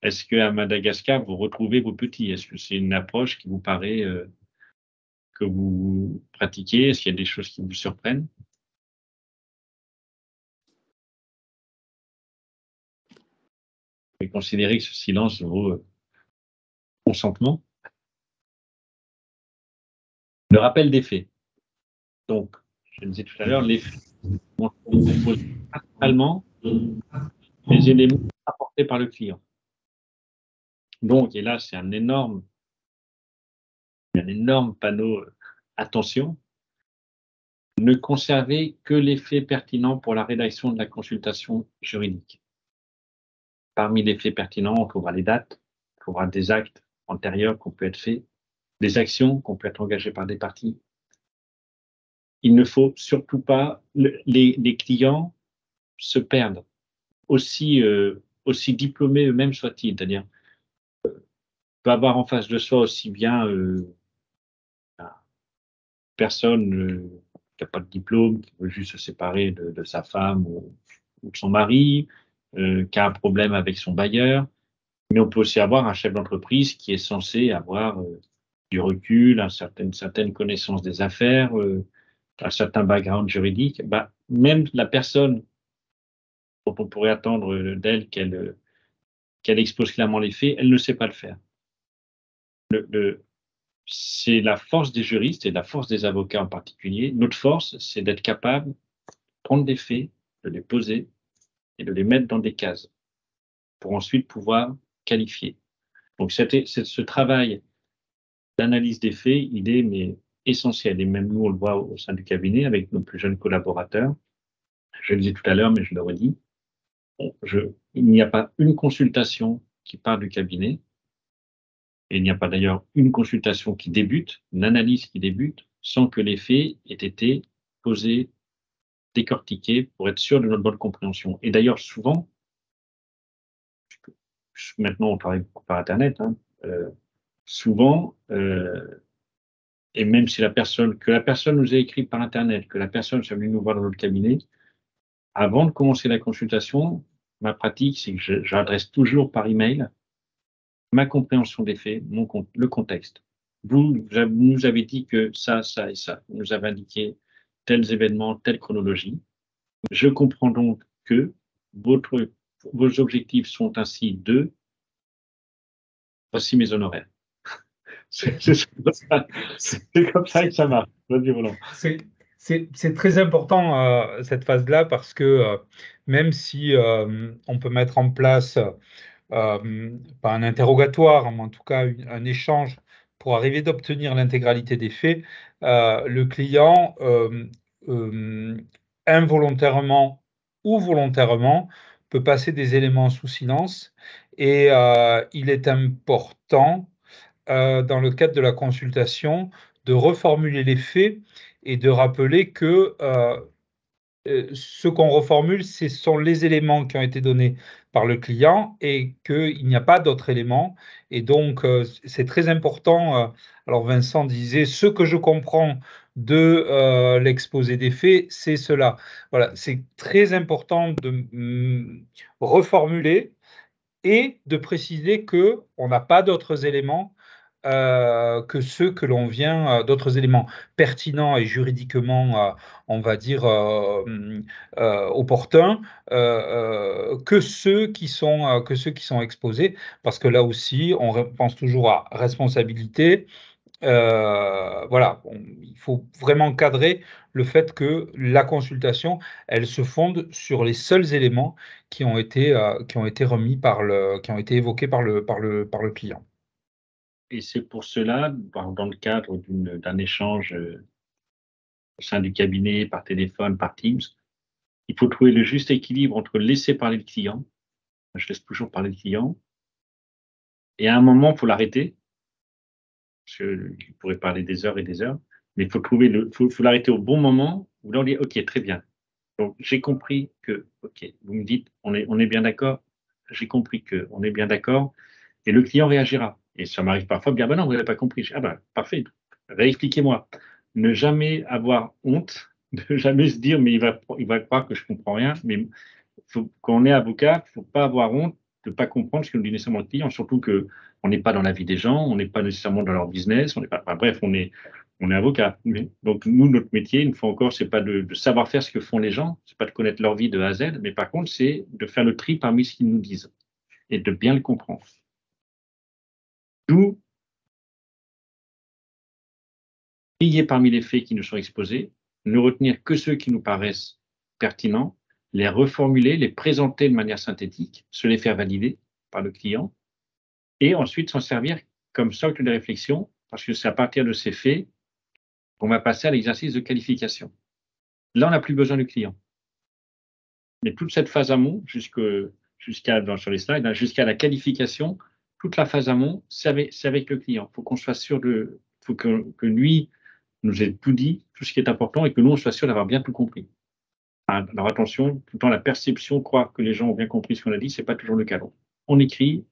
Est-ce qu'à Madagascar, vous retrouvez vos petits? Est-ce que c'est une approche qui vous paraît que vous pratiquez? Est-ce qu'il y a des choses qui vous surprennent? Vous pouvez considérer que ce silence vaut consentement. Le rappel des faits. Donc, je le disais tout à l'heure, les faits composent principalement les éléments apportés par le client. Donc, et là, c'est un énorme panneau attention. Ne conservez que les faits pertinents pour la rédaction de la consultation juridique. Parmi les faits pertinents, on trouvera les dates, on trouvera des actes antérieurs qui ont pu être faits, des actions qui ont pu être engagées par des parties. Il ne faut surtout pas, les clients se perdent, aussi diplômés eux-mêmes soient-ils, c'est-à-dire peut avoir en face de soi aussi bien une personne qui n'a pas de diplôme, qui veut juste se séparer de sa femme ou de son mari, qui a un problème avec son bailleur, mais on peut aussi avoir un chef d'entreprise qui est censé avoir du recul, une certaine connaissance des affaires, un certain background juridique, bah, même la personne dont on pourrait attendre d'elle qu'elle expose clairement les faits, elle ne sait pas le faire. C'est la force des juristes et la force des avocats en particulier. Notre force, c'est d'être capable de prendre des faits, de les poser et de les mettre dans des cases pour ensuite pouvoir qualifier. Donc, ce travail d'analyse des faits, il est mais essentiel. Et même nous, on le voit au sein du cabinet avec nos plus jeunes collaborateurs. Je le disais tout à l'heure, mais je le redis. Il n'y a pas une consultation qui part du cabinet. Et il n'y a pas d'ailleurs une consultation qui débute, une analyse qui débute, sans que les faits aient été posés, décortiqués, pour être sûr de notre bonne compréhension. Et d'ailleurs, souvent, maintenant on travaille beaucoup par Internet, hein, souvent, et même si la personne nous a écrit par Internet, que la personne soit venue nous voir dans notre cabinet, avant de commencer la consultation, ma pratique, c'est que j'adresse toujours par email ma compréhension des faits, le contexte. Vous nous avez dit que ça, ça et ça. Vous nous avez indiqué tels événements, telle chronologie. Je comprends donc que vos objectifs sont ainsi de voici mes honoraires. C'est comme ça que ça marche. Vas-y, Roland. C'est très important cette phase-là parce que même si on peut mettre en place pas un interrogatoire, mais en tout cas un échange pour arriver d'obtenir l'intégralité des faits, le client involontairement ou volontairement peut passer des éléments sous silence et il est important dans le cadre de la consultation de reformuler les faits et de rappeler que ce qu'on reformule, ce sont les éléments qui ont été donnés par le client et qu'il n'y a pas d'autres éléments. Et donc, c'est très important. Alors, Vincent disait, ce que je comprends de l'exposé des faits, c'est cela. Voilà, c'est très important de reformuler et de préciser qu'on n'a pas d'autres éléments que ceux que l'on vient, d'autres éléments pertinents et juridiquement, on va dire, opportuns, que ceux qui sont exposés, parce que là aussi, on pense toujours à responsabilité. Voilà, il faut vraiment cadrer le fait que la consultation, elle se fonde sur les seuls éléments qui ont été remis qui ont été évoqués par le client. Et c'est pour cela, dans le cadre d'un échange au sein du cabinet, par téléphone, par Teams, il faut trouver le juste équilibre entre laisser parler le client, je laisse toujours parler le client, et à un moment, il faut l'arrêter, parce qu'il pourrait parler des heures et des heures, mais il faut l'arrêter au bon moment, où là on dit, OK, très bien. Donc j'ai compris que, OK, vous me dites, on est bien d'accord, j'ai compris que, on est bien d'accord, et le client réagira. Et ça m'arrive parfois de dire, ben non, vous n'avez pas compris. Ah ben, parfait, réexpliquez-moi. Ne jamais avoir honte, ne jamais se dire, mais il va croire que je comprends rien. Mais quand on est avocat, il ne faut pas avoir honte de ne pas comprendre ce que nous dit nécessairement le client, surtout qu'on n'est pas dans la vie des gens, on n'est pas nécessairement dans leur business, on n'est pas, enfin, bref, on est avocat. Donc, nous, notre métier, une fois encore, c'est pas de savoir faire ce que font les gens, c'est pas de connaître leur vie de A à Z, mais par contre, c'est de faire le tri parmi ce qu'ils nous disent et de bien le comprendre. D'où trier parmi les faits qui nous sont exposés, ne retenir que ceux qui nous paraissent pertinents, les reformuler, les présenter de manière synthétique, se les faire valider par le client, et ensuite s'en servir comme socle de réflexion, parce que c'est à partir de ces faits qu'on va passer à l'exercice de qualification. Là, on n'a plus besoin du client. Mais toute cette phase amont, sur les slides, jusqu'à la qualification, toute la phase amont, c'est avec le client. Il faut qu'on soit sûr il faut que lui nous ait tout dit, tout ce qui est important, et que nous, on soit sûr d'avoir bien tout compris. Alors attention, tout le temps, la perception, croire que les gens ont bien compris ce qu'on a dit, ce n'est pas toujours le cas. Donc, on écrit,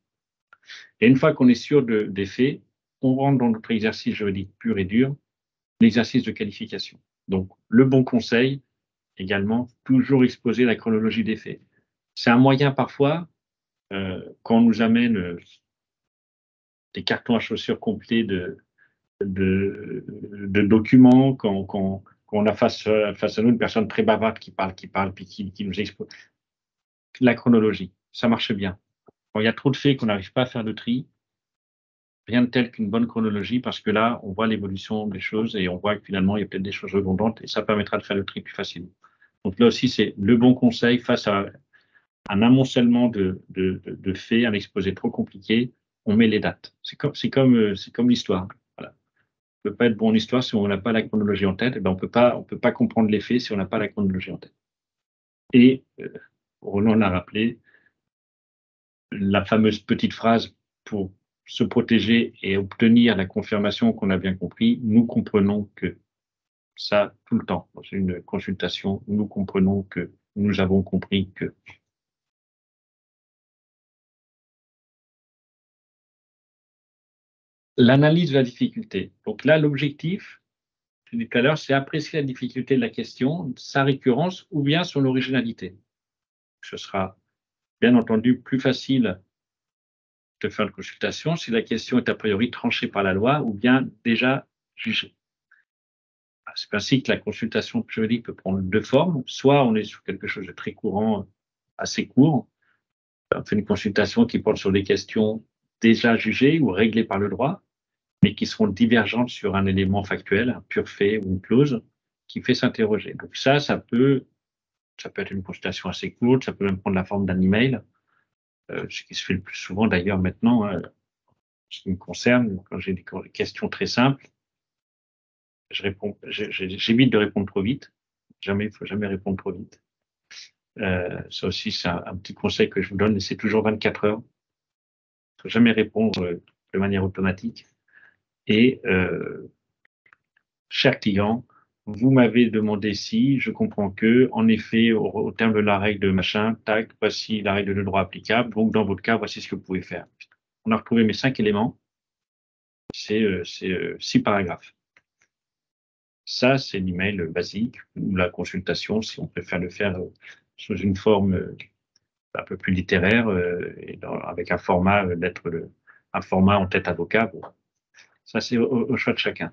et une fois qu'on est sûr des faits, on rentre dans notre exercice juridique pur et dur, l'exercice de qualification. Donc, le bon conseil, également, toujours exposer la chronologie des faits. C'est un moyen parfois, quand on nous amène des cartons à chaussures complets de documents, quand on a face à nous une personne très bavarde qui parle, puis qui nous expose. La chronologie, ça marche bien. Quand il y a trop de faits qu'on n'arrive pas à faire de tri, rien de tel qu'une bonne chronologie, parce que là, on voit l'évolution des choses et on voit que finalement, il y a peut-être des choses redondantes et ça permettra de faire le tri plus facilement. Donc là aussi, c'est le bon conseil face à un amoncellement de faits, un exposé trop compliqué, on met les dates. C'est comme l'histoire. Voilà. On ne peut pas être bon en histoire si on n'a pas la chronologie en tête. Et ben on peut pas comprendre les faits si on n'a pas la chronologie en tête. Et Roland l'a rappelé, la fameuse petite phrase pour se protéger et obtenir la confirmation qu'on a bien compris, nous comprenons que ça tout le temps. Dans une consultation, nous comprenons que nous avons compris que. L'analyse de la difficulté. Donc là, l'objectif, je l'ai dit tout à l'heure, c'est apprécier la difficulté de la question, sa récurrence ou bien son originalité. Ce sera bien entendu plus facile de faire une consultation si la question est a priori tranchée par la loi ou bien déjà jugée. C'est ainsi que la consultation juridique peut prendre deux formes. Soit on est sur quelque chose de très courant, assez court. On fait une consultation qui porte sur des questions déjà jugées ou réglées par le droit, mais qui seront divergentes sur un élément factuel, un pur fait ou une clause, qui fait s'interroger. Donc ça peut être une consultation assez courte, ça peut même prendre la forme d'un email, ce qui se fait le plus souvent d'ailleurs maintenant, ce qui me concerne, quand j'ai des questions très simples, j'évite de répondre trop vite. Il ne faut jamais répondre trop vite. Ça aussi, c'est un petit conseil que je vous donne, c'est toujours 24 heures. Il ne faut jamais répondre de manière automatique. Et cher client, vous m'avez demandé si, je comprends que, en effet, au terme de la règle de machin, tac, voici la règle de droit applicable, donc dans votre cas, voici ce que vous pouvez faire. On a retrouvé mes 5 éléments, c'est 6 paragraphes. Ça, c'est l'email basique, ou la consultation, si on préfère le faire sous une forme un peu plus littéraire, avec un format un format en tête avocat. Bon. Ça, c'est au choix de chacun.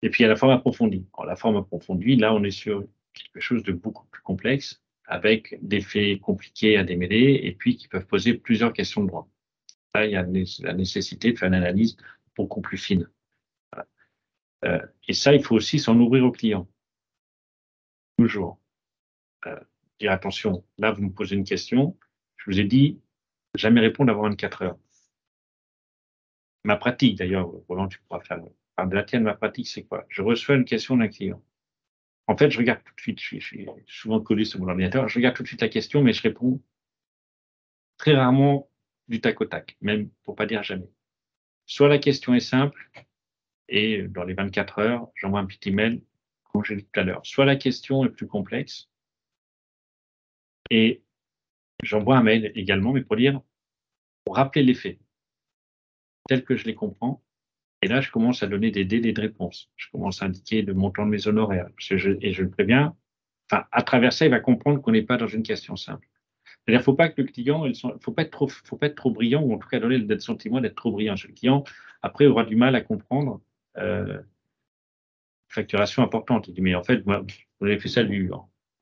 Et puis, il y a la forme approfondie. Alors, la forme approfondie, là, on est sur quelque chose de beaucoup plus complexe, avec des faits compliqués à démêler, et puis qui peuvent poser plusieurs questions de droit. Là, il y a la nécessité de faire une analyse beaucoup plus fine. Voilà. Et ça, il faut aussi s'en ouvrir au client. Toujours. Dire attention, là, vous me posez une question, je vous ai dit, jamais répondre avant 24 heures. Ma pratique, d'ailleurs, Roland, tu pourras faire de la tienne, ma pratique, c'est quoi? Je reçois une question d'un client. En fait, je regarde tout de suite, je suis souvent collé sur mon ordinateur, je regarde tout de suite la question, mais je réponds très rarement du tac au tac, même pour pas dire jamais. Soit la question est simple, et dans les 24 heures, j'envoie un petit email, comme j'ai dit tout à l'heure. Soit la question est plus complexe, et j'envoie un mail également, mais pour rappeler les faits, tels que je les comprends. Et là, je commence à donner des délais de réponse. Je commence à indiquer le montant de mes honoraires. Et je le préviens, enfin, à travers ça, il va comprendre qu'on n'est pas dans une question simple. C'est-à-dire, il ne faut pas que le client, faut pas être trop brillant, ou en tout cas donner le sentiment d'être trop brillant chez le client. Après, il aura du mal à comprendre facturation importante. Il dit, mais en fait, moi, vous avez fait ça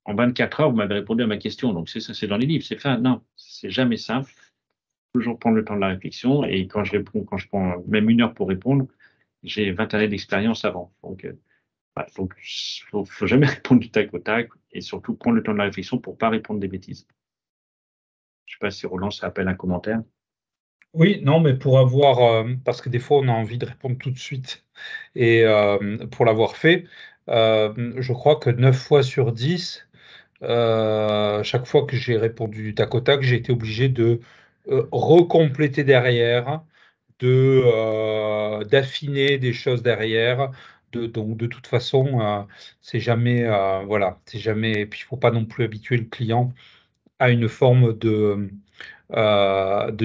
en 24 heures, vous m'avez répondu à ma question. Donc, c'est dans les livres, c'est fait. Non, c'est jamais simple. Toujours prendre le temps de la réflexion. Et quand je prends même 1 heure pour répondre, j'ai 20 années d'expérience avant. Donc, faut jamais répondre du tac au tac et surtout prendre le temps de la réflexion pour pas répondre des bêtises. Je ne sais pas si Roland, ça appelle un commentaire. Oui, non, mais pour avoir, parce que des fois on a envie de répondre tout de suite, et pour l'avoir fait, je crois que 9 fois sur 10, chaque fois que j'ai répondu du tac au tac, j'ai été obligé de recompléter derrière, d'affiner des choses derrière. Donc de toute façon, c'est jamais, voilà, c'est jamais. Et puis il faut pas non plus habituer le client à une forme de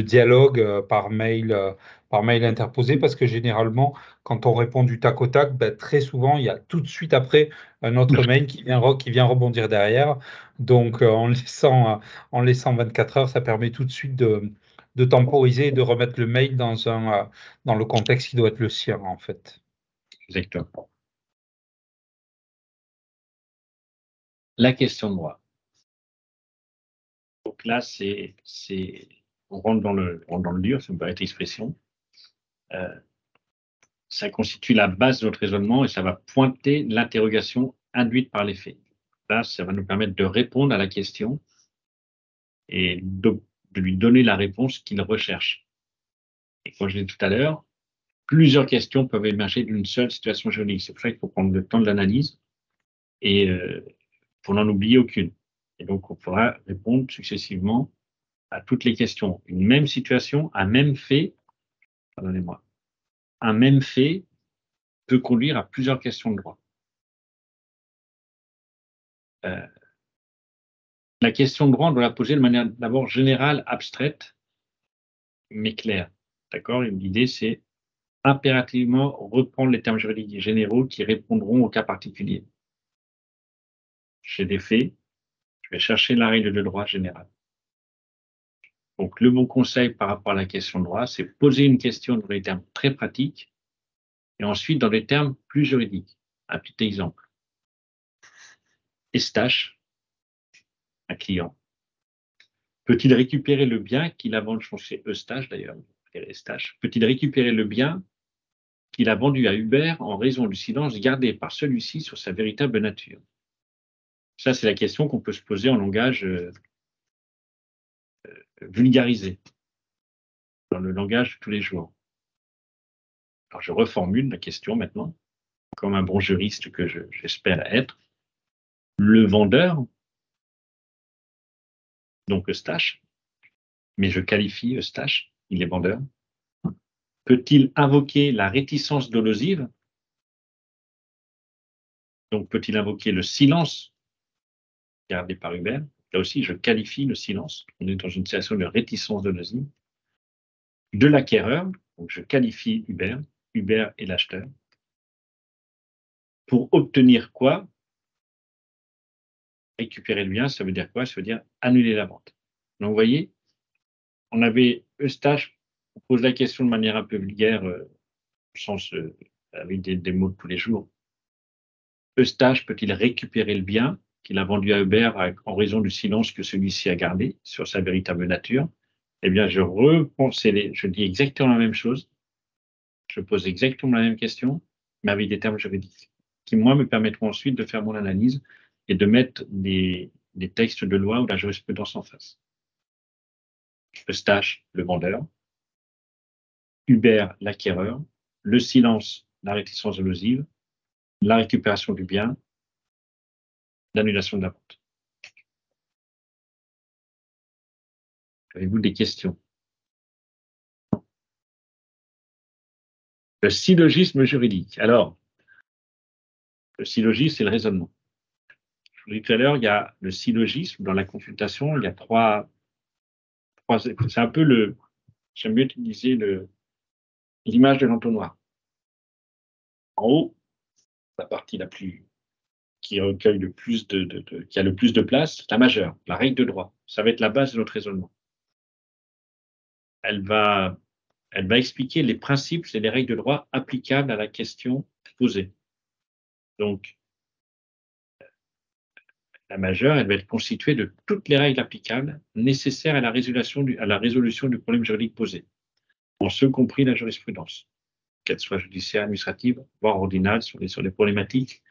dialogue par mail interposé, parce que généralement, quand on répond du tac au tac, ben, très souvent, il y a tout de suite après un autre mail qui vient rebondir derrière. Donc, en laissant 24 heures, ça permet tout de suite de temporiser et de remettre le mail dans le contexte qui doit être le sien, en fait. Exactement. la question de droit. Donc là, on rentre dans le dur, ça me paraît être expression. Ça constitue la base de notre raisonnement et ça va pointer l'interrogation induite par les faits. Là, ça va nous permettre de répondre à la question et de lui donner la réponse qu'il recherche. Et comme je l'ai dit tout à l'heure, plusieurs questions peuvent émerger d'une seule situation juridique. C'est pour ça qu'il faut prendre le temps de l'analyse et pour n'en oublier aucune. Et donc, on pourra répondre successivement à toutes les questions. Une même situation, un même fait, pardonnez-moi, un même fait peut conduire à plusieurs questions de droit. La question de droit, on doit la poser de manière d'abord générale, abstraite, mais claire. D'accord? L'idée, c'est impérativement reprendre les termes juridiques généraux qui répondront au cas particulier. J'ai des faits, je vais chercher la règle de droit générale. Donc, le bon conseil par rapport à la question de droit, c'est poser une question dans des termes très pratiques et ensuite dans des termes plus juridiques. Un petit exemple. Eustache, un client, peut-il récupérer le bien qu'il a vendu chez Eustache d'ailleurs, Eustache, peut-il récupérer le bien qu'il a vendu à Hubert en raison du silence gardé par celui-ci sur sa véritable nature? Ça, c'est la question qu'on peut se poser en langage vulgarisé, dans le langage de tous les jours. Alors, je reformule la question maintenant, comme un bon juriste que j'espère être. Le vendeur, donc Eustache, mais je qualifie Eustache, il est vendeur, peut-il invoquer la réticence dolosive? Donc, peut-il invoquer le silence gardé par Hubert? Là aussi, je qualifie le silence. On est dans une situation de réticence dolosive. De l'acquéreur, donc je qualifie Hubert est l'acheteur. Pour obtenir quoi? Récupérer le bien, ça veut dire quoi? Ça veut dire annuler la vente. Donc, vous voyez, on avait Eustache, on pose la question de manière un peu vulgaire, au sens avec des mots de tous les jours. Eustache peut-il récupérer le bien qu'il a vendu à Hubert en raison du silence que celui-ci a gardé sur sa véritable nature? Eh bien, je dis exactement la même chose, je pose exactement la même question, mais avec des termes juridiques, qui, moi, me permettront ensuite de faire mon analyse et de mettre des textes de loi ou de la jurisprudence en face. Eustache, le vendeur, Hubert, l'acquéreur, le silence, la réticence dolosive, la récupération du bien, l'annulation de la vente. Avez-vous des questions? Le syllogisme juridique. Alors, le syllogisme, c'est le raisonnement. Je vous l'ai dit tout à l'heure, il y a le syllogisme dans la consultation, il y a trois c'est un peu j'aime mieux utiliser l'image de l'entonnoir. En haut, la partie qui recueille le plus qui a le plus de place, la majeure, la règle de droit. Ça va être la base de notre raisonnement. Elle va expliquer les principes et les règles de droit applicables à la question posée. Donc, la majeure, elle va être constituée de toutes les règles applicables nécessaires à la résolution du problème juridique posé, en ce compris la jurisprudence, qu'elle soit judiciaire, administrative, voire ordinale, sur les problématiques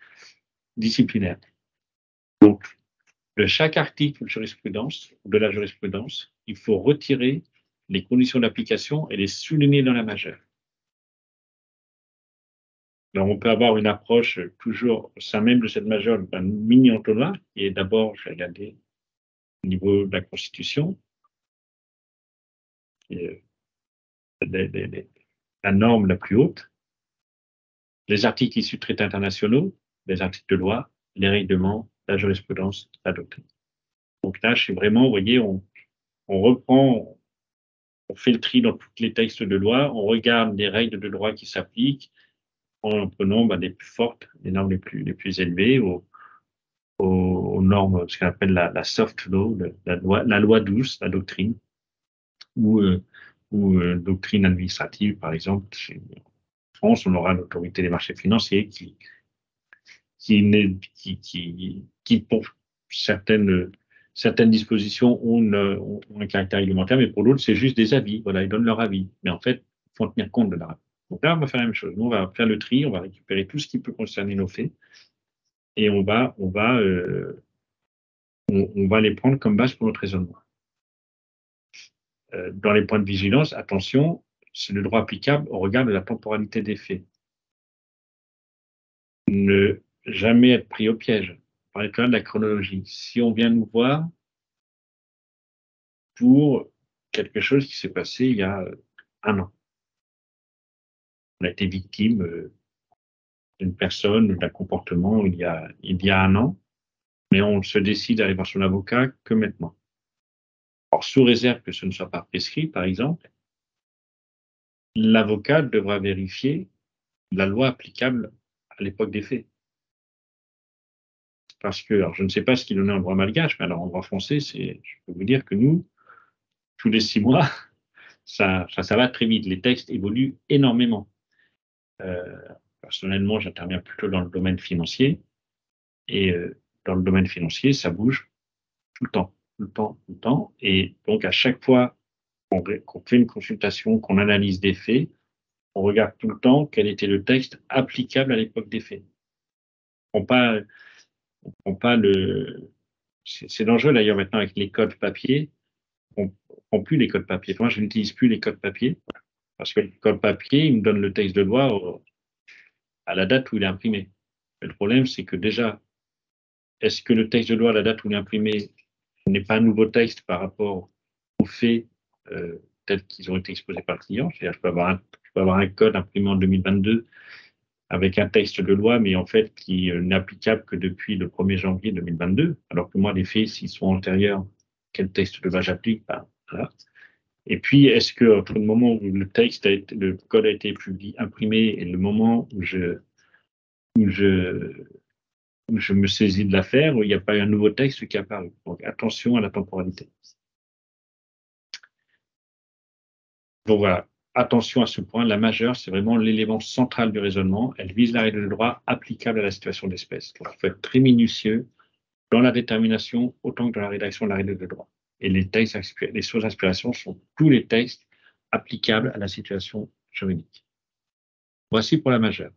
disciplinaires. Donc, de chaque article de la jurisprudence, il faut retirer les conditions d'application et les souligner dans la majeure. Alors, on peut avoir une approche toujours au sein même de cette majeure d'un mini-entonnoir, qui est d'abord, je vais regarder au niveau de la Constitution, qui est la norme la plus haute, les articles issus de traités internationaux, les articles de loi, les règlements, la jurisprudence, la doctrine. Donc là, je suis vraiment, vous voyez, on reprend, on fait le tri dans tous les textes de loi, on regarde les règles de droit qui s'appliquent, en prenant les plus fortes, les normes les plus élevées, aux normes, ce qu'on appelle la soft law, la loi douce, la doctrine, ou doctrine administrative, par exemple. En France, on aura l'autorité des marchés financiers qui certaines dispositions ont un caractère réglementaire, mais pour d'autres, c'est juste des avis. Voilà, ils donnent leur avis. Mais en fait, il faut en tenir compte de leur avis. Donc là, on va faire la même chose. Nous, on va faire le tri, on va récupérer tout ce qui peut concerner nos faits, et on va les prendre comme base pour notre raisonnement. Dans les points de vigilance, attention, c'est le droit applicable au regard de la temporalité des faits. Ne jamais être pris au piège. On parlait tout à l'heure de la chronologie. Si on vient nous voir pour quelque chose qui s'est passé il y a 1 an, on a été victime d'une personne, d'un comportement il y a 1 an, mais on se décide d'aller voir son avocat que maintenant. Alors, sous réserve que ce ne soit pas prescrit, par exemple, l'avocat devra vérifier la loi applicable à l'époque des faits. Parce que, alors je ne sais pas ce qu'il en est en droit malgache, mais alors en droit français, je peux vous dire que nous, tous les 6 mois, ça va très vite. Les textes évoluent énormément. Personnellement, j'interviens plutôt dans le domaine financier. Et dans le domaine financier, ça bouge tout le temps, tout le temps, tout le temps. Et donc, à chaque fois qu'on fait une consultation, qu'on analyse des faits, on regarde tout le temps quel était le texte applicable à l'époque des faits. C'est dangereux d'ailleurs maintenant avec les codes papier. On ne prend plus les codes papier. Moi, je n'utilise plus les codes papier parce que le code papier, il me donne le texte de loi à la date où il est imprimé. Mais le problème, c'est que déjà, est-ce que le texte de loi à la date où il est imprimé n'est pas un nouveau texte par rapport aux faits tels qu'ils ont été exposés par le client? C'est-à-dire, je peux avoir un code imprimé en 2022 avec un texte de loi, mais en fait qui n'est applicable que depuis le 1er janvier 2022, alors que moi, les faits, s'ils sont antérieurs, quel texte de loi j'applique? Voilà. Et puis, est-ce que entre le moment où le code a été imprimé et le moment où je me saisis de l'affaire, il n'y a pas eu un nouveau texte qui est apparu? Donc, attention à la temporalité. Donc voilà, attention à ce point. La majeure, c'est vraiment l'élément central du raisonnement. Elle vise la règle de droit applicable à la situation d'espèce. Donc, il faut être très minutieux dans la détermination autant que dans la rédaction de la règle de droit. Et les sources d'inspiration sont tous les textes applicables à la situation juridique. Voici pour la majeure.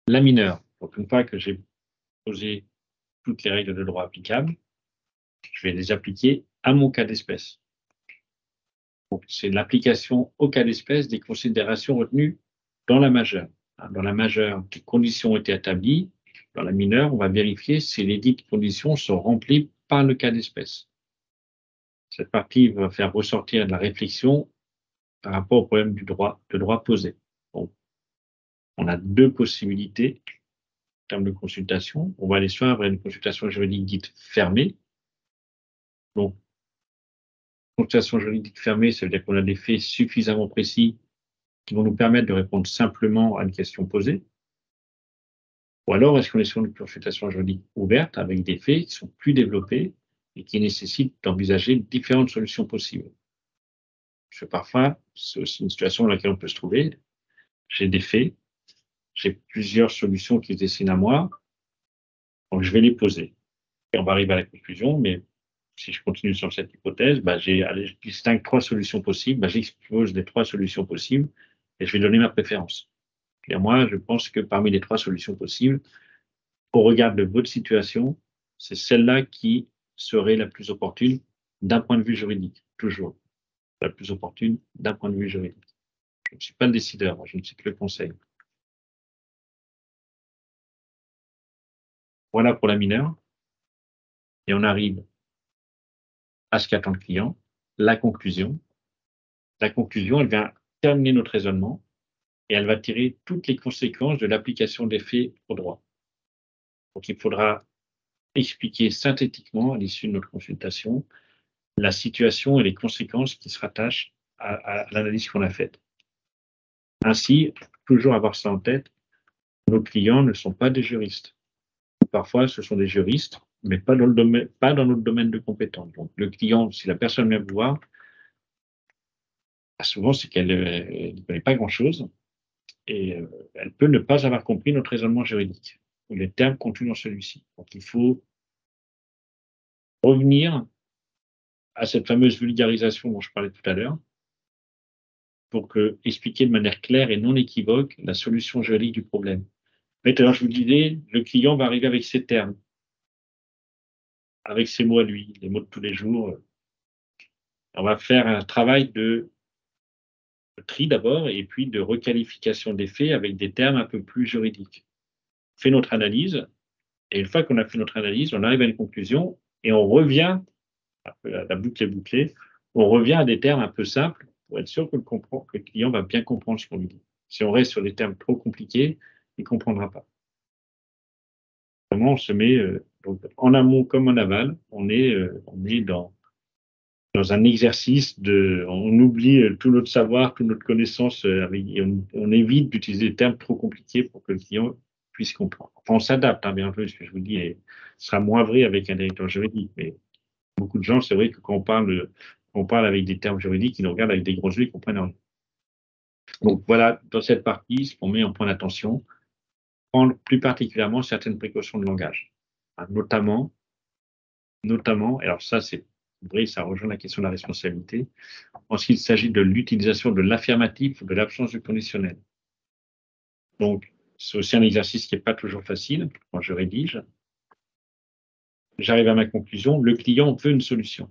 La mineure. Donc, une fois que j'ai posé toutes les règles de droit applicables, je vais les appliquer à mon cas d'espèce. Donc, c'est l'application au cas d'espèce des considérations retenues dans la majeure. Dans la majeure, les conditions ont été établies. Dans la mineure, on va vérifier si les dites conditions sont remplies par le cas d'espèce. Cette partie va faire ressortir de la réflexion par rapport au problème de droit posé. Donc, on a 2 possibilités en termes de consultation. On va aller soit vers une consultation juridique dite fermée. Donc, consultation juridique fermée, ça veut dire qu'on a des faits suffisamment précis qui vont nous permettre de répondre simplement à une question posée. Ou alors, est-ce qu'on est sur une consultation juridique ouverte avec des faits qui sont plus développés et qui nécessitent d'envisager différentes solutions possibles? Parce que parfois, c'est aussi une situation dans laquelle on peut se trouver. J'ai des faits, j'ai plusieurs solutions qui se dessinent à moi, donc je vais les poser. Et on va arriver à la conclusion, mais si je continue sur cette hypothèse, je distingue 3 solutions possibles, j'expose les 3 solutions possibles et je vais donner ma préférence. Et moi, je pense que parmi les 3 solutions possibles, au regard de votre situation, c'est celle-là qui serait la plus opportune d'un point de vue juridique, toujours. La plus opportune d'un point de vue juridique. Je ne suis pas le décideur, je ne suis que le conseil. Voilà pour la mineure. Et on arrive à ce qu'attend le client, la conclusion. La conclusion, elle vient terminer notre raisonnement et elle va tirer toutes les conséquences de l'application des faits au droit. Donc, il faudra expliquer synthétiquement, à l'issue de notre consultation, la situation et les conséquences qui se rattachent à l'analyse qu'on a faite. Ainsi, toujours avoir ça en tête, nos clients ne sont pas des juristes. Parfois, ce sont des juristes, mais pas dans notre domaine de compétence. Donc, le client, si la personne vient vous voir, souvent, c'est qu'elle ne connaît pas grand-chose et elle peut ne pas avoir compris notre raisonnement juridique ou les termes contenus dans celui-ci. Donc, il faut revenir à cette fameuse vulgarisation dont je parlais tout à l'heure, pour expliquer de manière claire et non équivoque la solution juridique du problème. Mais tout à l'heure, je vous disais, le client va arriver avec ses termes, avec ses mots à lui, les mots de tous les jours. On va faire un travail de tri d'abord, et puis de requalification des faits avec des termes un peu plus juridiques. On fait notre analyse, et une fois qu'on a fait notre analyse, on arrive à une conclusion, et on revient, la boucle est bouclée, on revient à des termes un peu simples, pour être sûr que le client va bien comprendre ce qu'on lui dit. Si on reste sur des termes trop compliqués, il ne comprendra pas. Vraiment, on se met donc, en amont comme en aval, on est dans un exercice on oublie tout notre savoir, toute notre connaissance, et on évite d'utiliser des termes trop compliqués pour que le client puisse comprendre. Enfin, on s'adapte, hein, bien entendu, ce que je vous dis, et ce sera moins vrai avec un directeur juridique, mais beaucoup de gens, c'est vrai que quand on parle avec des termes juridiques, ils nous regardent avec des gros yeux, ils comprennent rien. Donc voilà, dans cette partie, ce qu'on met en point d'attention, prendre plus particulièrement certaines précautions de langage, hein, notamment, alors ça c'est vrai, ça rejoint la question de la responsabilité, lorsqu'il s'agit de l'utilisation de l'affirmatif ou de l'absence du conditionnel. Donc, c'est aussi un exercice qui n'est pas toujours facile quand je rédige. J'arrive à ma conclusion, le client veut une solution.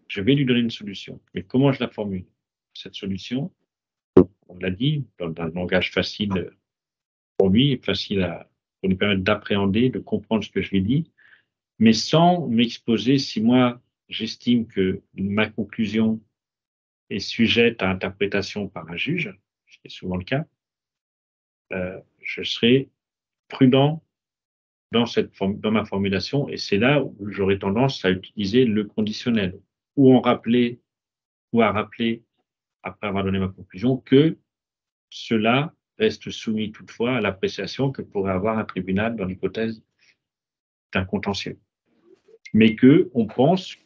Je vais lui donner une solution. Mais comment je la formule? Cette solution, on l'a dit, dans un langage facile pour lui, facile pour lui permettre d'appréhender, de comprendre ce que je lui dis, mais sans m'exposer si moi, j'estime que ma conclusion est sujette à interprétation par un juge, ce qui est souvent le cas, je serai prudent dans ma formulation, et c'est là où j'aurai tendance à utiliser le conditionnel, ou à rappeler, après avoir donné ma conclusion, que cela reste soumis toutefois à l'appréciation que pourrait avoir un tribunal dans l'hypothèse d'un contentieux. Mais on pense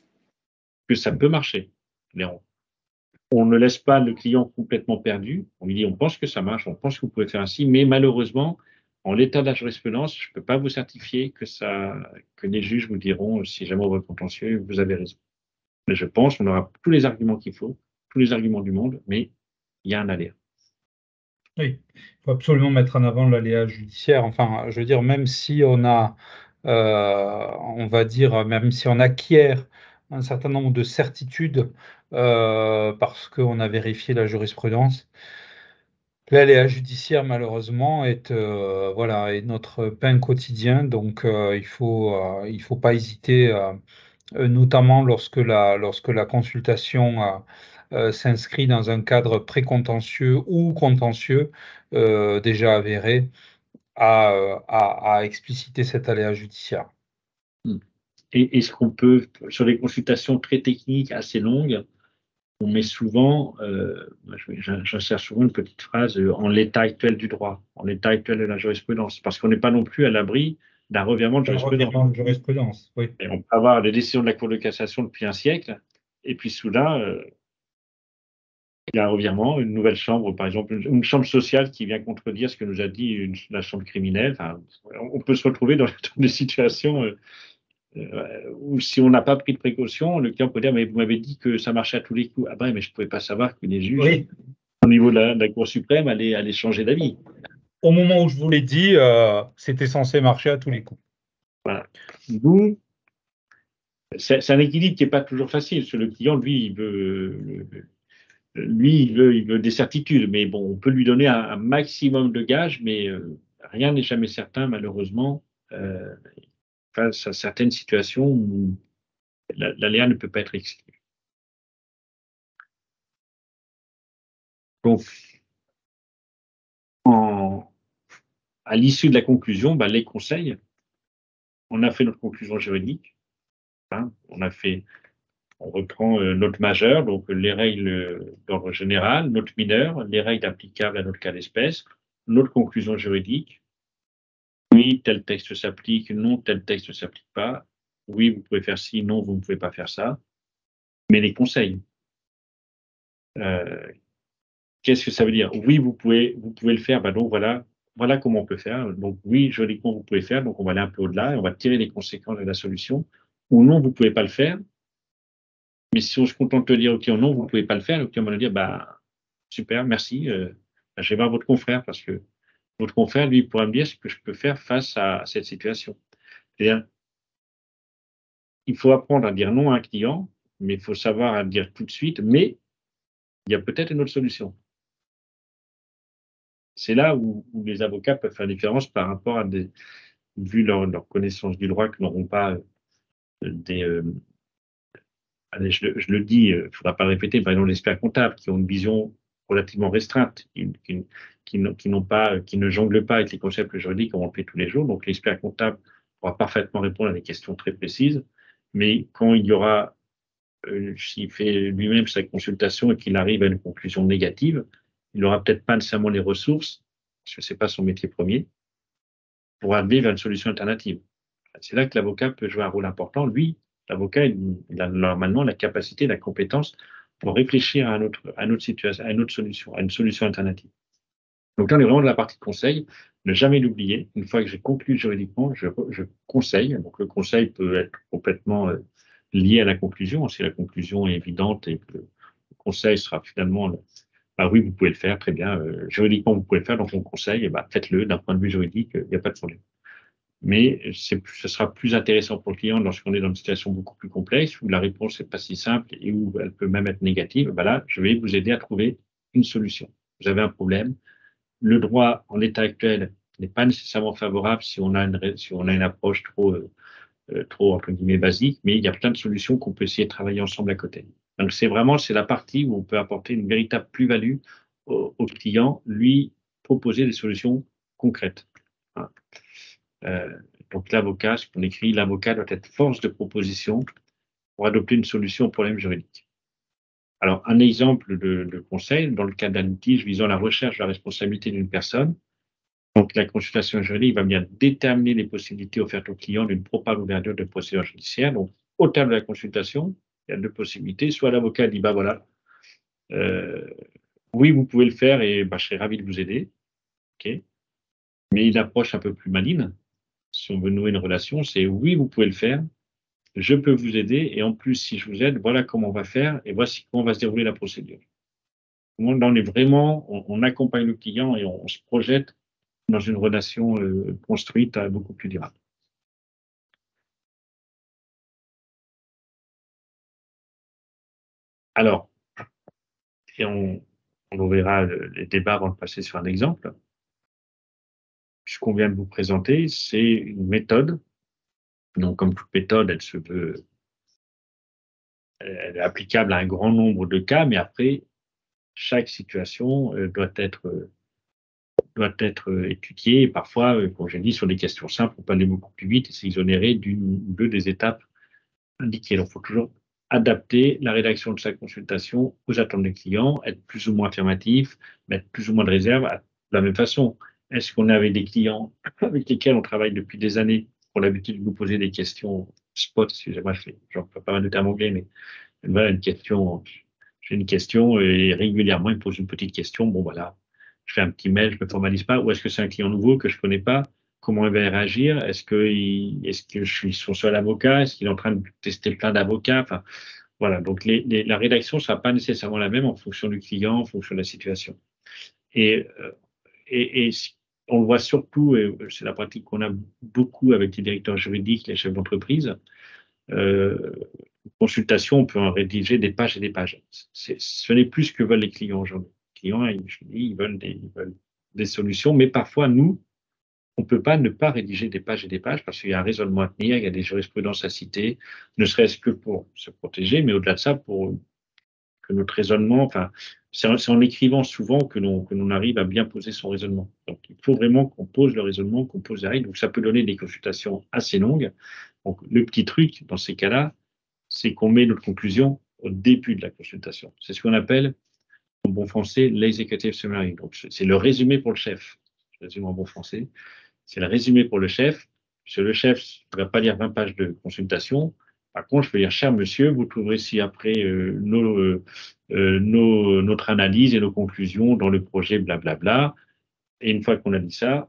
que ça peut marcher. On ne laisse pas le client complètement perdu. On lui dit, on pense que ça marche, on pense que vous pouvez faire ainsi, mais malheureusement, en l'état de la jurisprudence, je ne peux pas vous certifier que les juges vous diront, si jamais on voit contentieux, vous avez raison. Mais je pense qu'on aura tous les arguments qu'il faut, tous les arguments du monde, mais il y a un aléa. Oui, il faut absolument mettre en avant l'aléa judiciaire. Enfin, je veux dire, même si on a, on va dire, même si on acquiert un certain nombre de certitudes parce qu'on a vérifié la jurisprudence, l'aléa judiciaire, malheureusement, est notre pain quotidien. Donc, il faut pas hésiter, notamment lorsque la consultation s'inscrit dans un cadre précontentieux ou contentieux déjà avéré, à expliciter cet aléa judiciaire. Et est-ce qu'on peut, sur les consultations très techniques, assez longues, on met souvent, j'insère souvent une petite phrase, en l'état actuel du droit, en l'état actuel de la jurisprudence, parce qu'on n'est pas non plus à l'abri d'un revirement de jurisprudence. Oui. Et on peut avoir des décisions de la Cour de cassation depuis un siècle, et puis soudain, il y a un revirement, une nouvelle chambre, par exemple, une chambre sociale qui vient contredire ce que nous a dit la chambre criminelle. Enfin, on peut se retrouver dans des situations où si on n'a pas pris de précaution, le client peut dire, mais vous m'avez dit que ça marchait à tous les coups. Ah ben, mais je ne pouvais pas savoir que les juges, oui, au niveau de la Cour suprême, allaient changer d'avis. Au moment où je vous l'ai dit, c'était censé marcher à tous les coups. Voilà. Nous, c'est un équilibre qui n'est pas toujours facile. Parce que le client, lui, il veut des certitudes. Mais bon, on peut lui donner un maximum de gages, mais rien n'est jamais certain, malheureusement, face à certaines situations où l'aléa ne peut pas être exclu. Donc, à l'issue de la conclusion, les conseils, on a fait notre conclusion juridique. Hein, on reprend note majeure, donc les règles d'ordre général, note mineure, les règles applicables à notre cas d'espèce, notre conclusion juridique. Oui, tel texte s'applique, non, tel texte ne s'applique pas. Oui, vous pouvez faire ci, non, vous ne pouvez pas faire ça. Mais les conseils. Qu'est-ce que ça veut dire? Oui, vous pouvez le faire. Donc voilà, voilà comment on peut faire. Donc oui, juridiquement, vous pouvez faire, donc on va aller un peu au-delà et on va tirer les conséquences de la solution. Ou non, vous ne pouvez pas le faire. Mais si on se contente de dire, OK, non, vous ne pouvez pas le faire, le client va nous dire, bah, super, merci, je vais voir votre confrère parce que votre confrère, lui, pourra me dire ce que je peux faire face à cette situation. C'est-à-dire, il faut apprendre à dire non à un client, mais il faut savoir à le dire tout de suite, mais il y a peut-être une autre solution. C'est là où les avocats peuvent faire la différence par rapport à des, vu leur connaissance du droit, que n'auront pas des, allez, je le dis, il ne faudra pas le répéter, par exemple, les experts comptables qui ont une vision relativement restreinte, qui ne jonglent pas avec les concepts juridiques comme on le fait tous les jours. Donc, l'expert comptable pourra parfaitement répondre à des questions très précises, mais quand il y aura, s'il fait lui-même sa consultation et qu'il arrive à une conclusion négative, il n'aura peut-être pas nécessairement les ressources, parce que ce n'est pas son métier premier, pour arriver vers une solution alternative. C'est là que l'avocat peut jouer un rôle important. Lui, l'avocat, il a normalement la capacité, la compétence pour réfléchir à une autre situation, à une autre solution, à une solution alternative. Donc là, on est vraiment de la partie conseil. Ne jamais l'oublier. Une fois que j'ai conclu juridiquement, je conseille. Donc le conseil peut être complètement lié à la conclusion. Si la conclusion est évidente et que le conseil sera finalement, bah oui, vous pouvez le faire, très bien. Juridiquement, vous pouvez le faire, donc on conseille, et bah, faites-le. D'un point de vue juridique, il n'y a pas de problème. Mais ce sera plus intéressant pour le client lorsqu'on est dans une situation beaucoup plus complexe, où la réponse n'est pas si simple et où elle peut même être négative. Ben là, je vais vous aider à trouver une solution. Vous avez un problème. Le droit, en l'état actuel, n'est pas nécessairement favorable si on a une approche trop, entre guillemets, basique, mais il y a plein de solutions qu'on peut essayer de travailler ensemble à côté. Donc, c'est la partie où on peut apporter une véritable plus-value au client, lui proposer des solutions concrètes. Hein. Donc l'avocat, ce qu'on écrit, l'avocat doit être force de proposition pour adopter une solution au problème juridique. Alors, un exemple de conseil, dans le cas d'un litige visant la recherche de la responsabilité d'une personne, donc la consultation juridique va bien déterminer les possibilités offertes au client d'une probable ouverture de procédure judiciaire. Donc, au terme de la consultation, il y a deux possibilités. Soit l'avocat dit, bah voilà, oui, vous pouvez le faire et bah, je serais ravi de vous aider. Okay. Mais une approche un peu plus maligne, si on veut nouer une relation, c'est oui, vous pouvez le faire, je peux vous aider, et en plus, si je vous aide, voilà comment on va faire, et voici comment va se dérouler la procédure. Là, on est vraiment, on accompagne le client et on se projette dans une relation construite beaucoup plus durable. Alors, et on verra les débats avant de passer sur un exemple. Ce qu'on vient de vous présenter, c'est une méthode. Donc, comme toute méthode, elle est applicable à un grand nombre de cas, mais après, chaque situation doit être étudiée. Et parfois, comme j'ai dit, sur des questions simples, on peut aller beaucoup plus vite et s'exonérer d'une ou deux des étapes indiquées. Donc, il faut toujours adapter la rédaction de sa consultation aux attentes des clients, être plus ou moins affirmatif, mettre plus ou moins de réserve. De la même façon, est-ce qu'on est avec des clients avec lesquels on travaille depuis des années, qui ont l'habitude de nous poser des questions spot, excusez-moi, j'en fais pas mal de termes anglais, mais voilà, j'ai une question et régulièrement, il me pose une petite question. Bon, voilà, je fais un petit mail, je ne me formalise pas. Ou est-ce que c'est un client nouveau que je ne connais pas? Comment il va réagir? Est-ce que je suis son seul avocat? Est-ce qu'il est en train de tester plein d'avocats? Enfin, voilà. Donc, la rédaction ne sera pas nécessairement la même en fonction du client, en fonction de la situation. Et on le voit surtout, et c'est la pratique qu'on a beaucoup avec les directeurs juridiques, les chefs d'entreprise, consultation, on peut en rédiger des pages et des pages. Ce n'est plus ce que veulent les clients aujourd'hui. Les clients, ils veulent des solutions, mais parfois, nous, on ne peut pas ne pas rédiger des pages et des pages parce qu'il y a un raisonnement à tenir, il y a des jurisprudences à citer, ne serait-ce que pour se protéger, mais au-delà de ça, pour que notre raisonnement, enfin, c'est en écrivant souvent que l'on arrive à bien poser son raisonnement. Donc, il faut vraiment qu'on pose le raisonnement, qu'on pose les règles. Donc, ça peut donner des consultations assez longues. Donc, le petit truc, dans ces cas-là, c'est qu'on met notre conclusion au début de la consultation. C'est ce qu'on appelle, en bon français, l'executive summary. Donc, c'est le résumé pour le chef. Je résume en bon français. C'est le résumé pour le chef. Parce que le chef ne va pas lire 20 pages de consultation. Par contre, je peux dire, cher monsieur, vous trouverez ici après notre analyse et nos conclusions dans le projet blablabla. Et une fois qu'on a dit ça,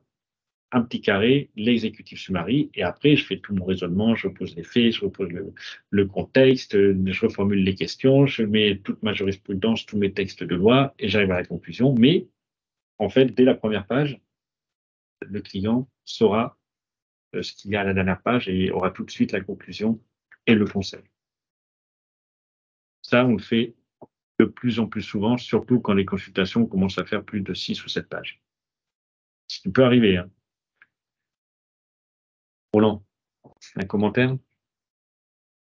un petit carré, l'exécutif summary, et après, je fais tout mon raisonnement, je repose les faits, je repose le contexte, je reformule les questions, je mets toute ma jurisprudence, tous mes textes de loi, et j'arrive à la conclusion. Mais, en fait, dès la première page, le client saura ce qu'il y a à la dernière page et aura tout de suite la conclusion et le conseil. Ça, on le fait de plus en plus souvent, surtout quand les consultations commencent à faire plus de 6 ou 7 pages. Ce qui peut arriver. Hein. Roland, un commentaire?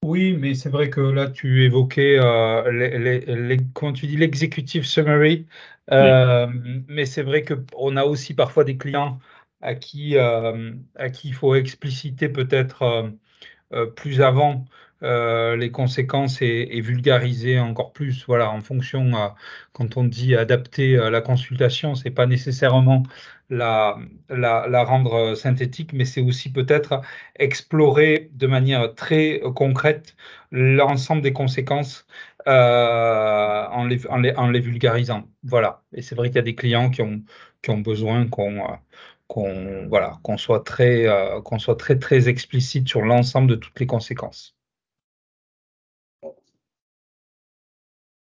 Oui, mais c'est vrai que là, tu évoquais, comment tu dis, l'executive summary, mais c'est vrai qu'on a aussi parfois des clients à qui il faut expliciter peut-être plus avant les conséquences et vulgariser encore plus. Voilà, en fonction, quand on dit adapter la consultation, c'est pas nécessairement la rendre synthétique, mais c'est aussi peut-être explorer de manière très concrète l'ensemble des conséquences en les vulgarisant. Voilà. Et c'est vrai qu'il y a des clients qui ont besoin qu'on soit très très explicite sur l'ensemble de toutes les conséquences.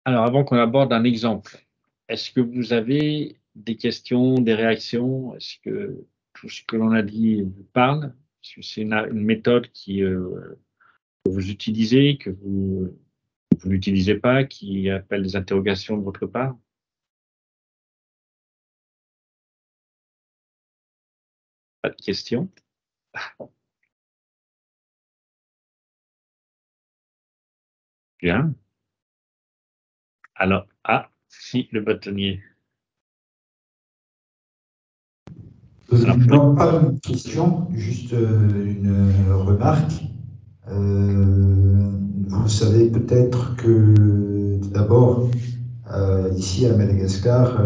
Alors, avant qu'on aborde un exemple, est-ce que vous avez des questions, des réactions? Est-ce que tout ce que l'on a dit vous parle? Est-ce que c'est une méthode que vous utilisez, que vous n'utilisez pas, qui appelle des interrogations de votre part? Pas de questions? Bien. Alors, si, le bâtonnier. Non, pas une question, juste une remarque. Vous savez peut-être que d'abord, ici à Madagascar,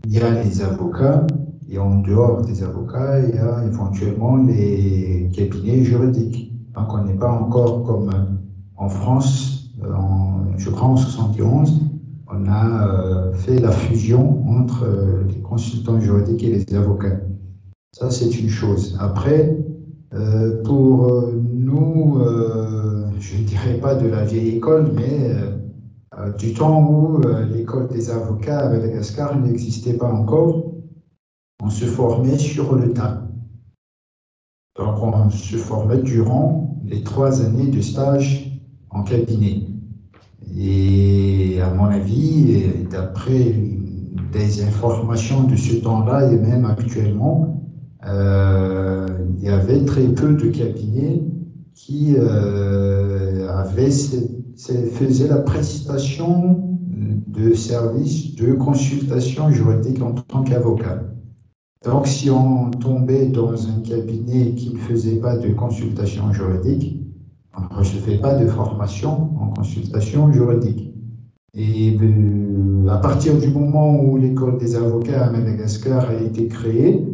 il y a les avocats, et en dehors des avocats, il y a éventuellement les cabinets juridiques. Donc on n'est pas encore comme en France, je crois en 71, on a fait la fusion entre les consultants juridiques et les avocats. Ça, c'est une chose. Après, pour nous, je ne dirais pas de la vieille école, mais du temps où l'école des avocats à Madagascar n'existait pas encore, on se formait sur le tas. Donc, on se formait durant les 3 années de stage en cabinet. Et à mon avis, et d'après des informations de ce temps-là et même actuellement, il y avait très peu de cabinets qui faisaient la prestation de services de consultation juridique en tant qu'avocat. Donc, si on tombait dans un cabinet qui ne faisait pas de consultation juridique, on ne recevait pas de formation en consultation juridique. Et à partir du moment où l'école des avocats à Madagascar a été créée,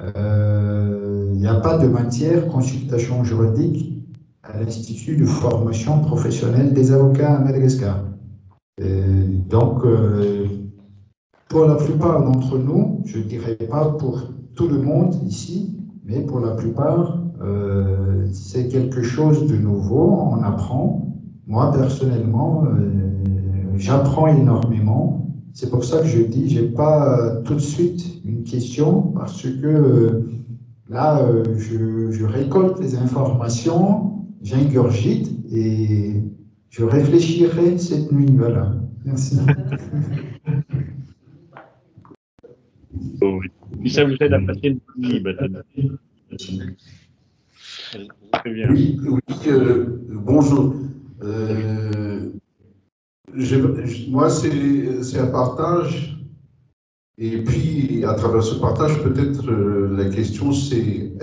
il n'y a pas de matière consultation juridique à l'Institut de formation professionnelle des avocats à Madagascar. Donc, pour la plupart d'entre nous, je ne dirais pas pour tout le monde ici, mais pour la plupart, c'est quelque chose de nouveau, on apprend. Moi, personnellement, j'apprends énormément. C'est pour ça que je dis, je n'ai pas tout de suite une question, parce que là, je récolte les informations, j'ingurgite et je réfléchirai cette nuit. Voilà. Merci. Oui, ça vous aide à passer une bonne nuit, bâtonnier. Très bien. Oui, bonjour. Moi, c'est un partage. Et puis, à travers ce partage, peut-être la question, c'est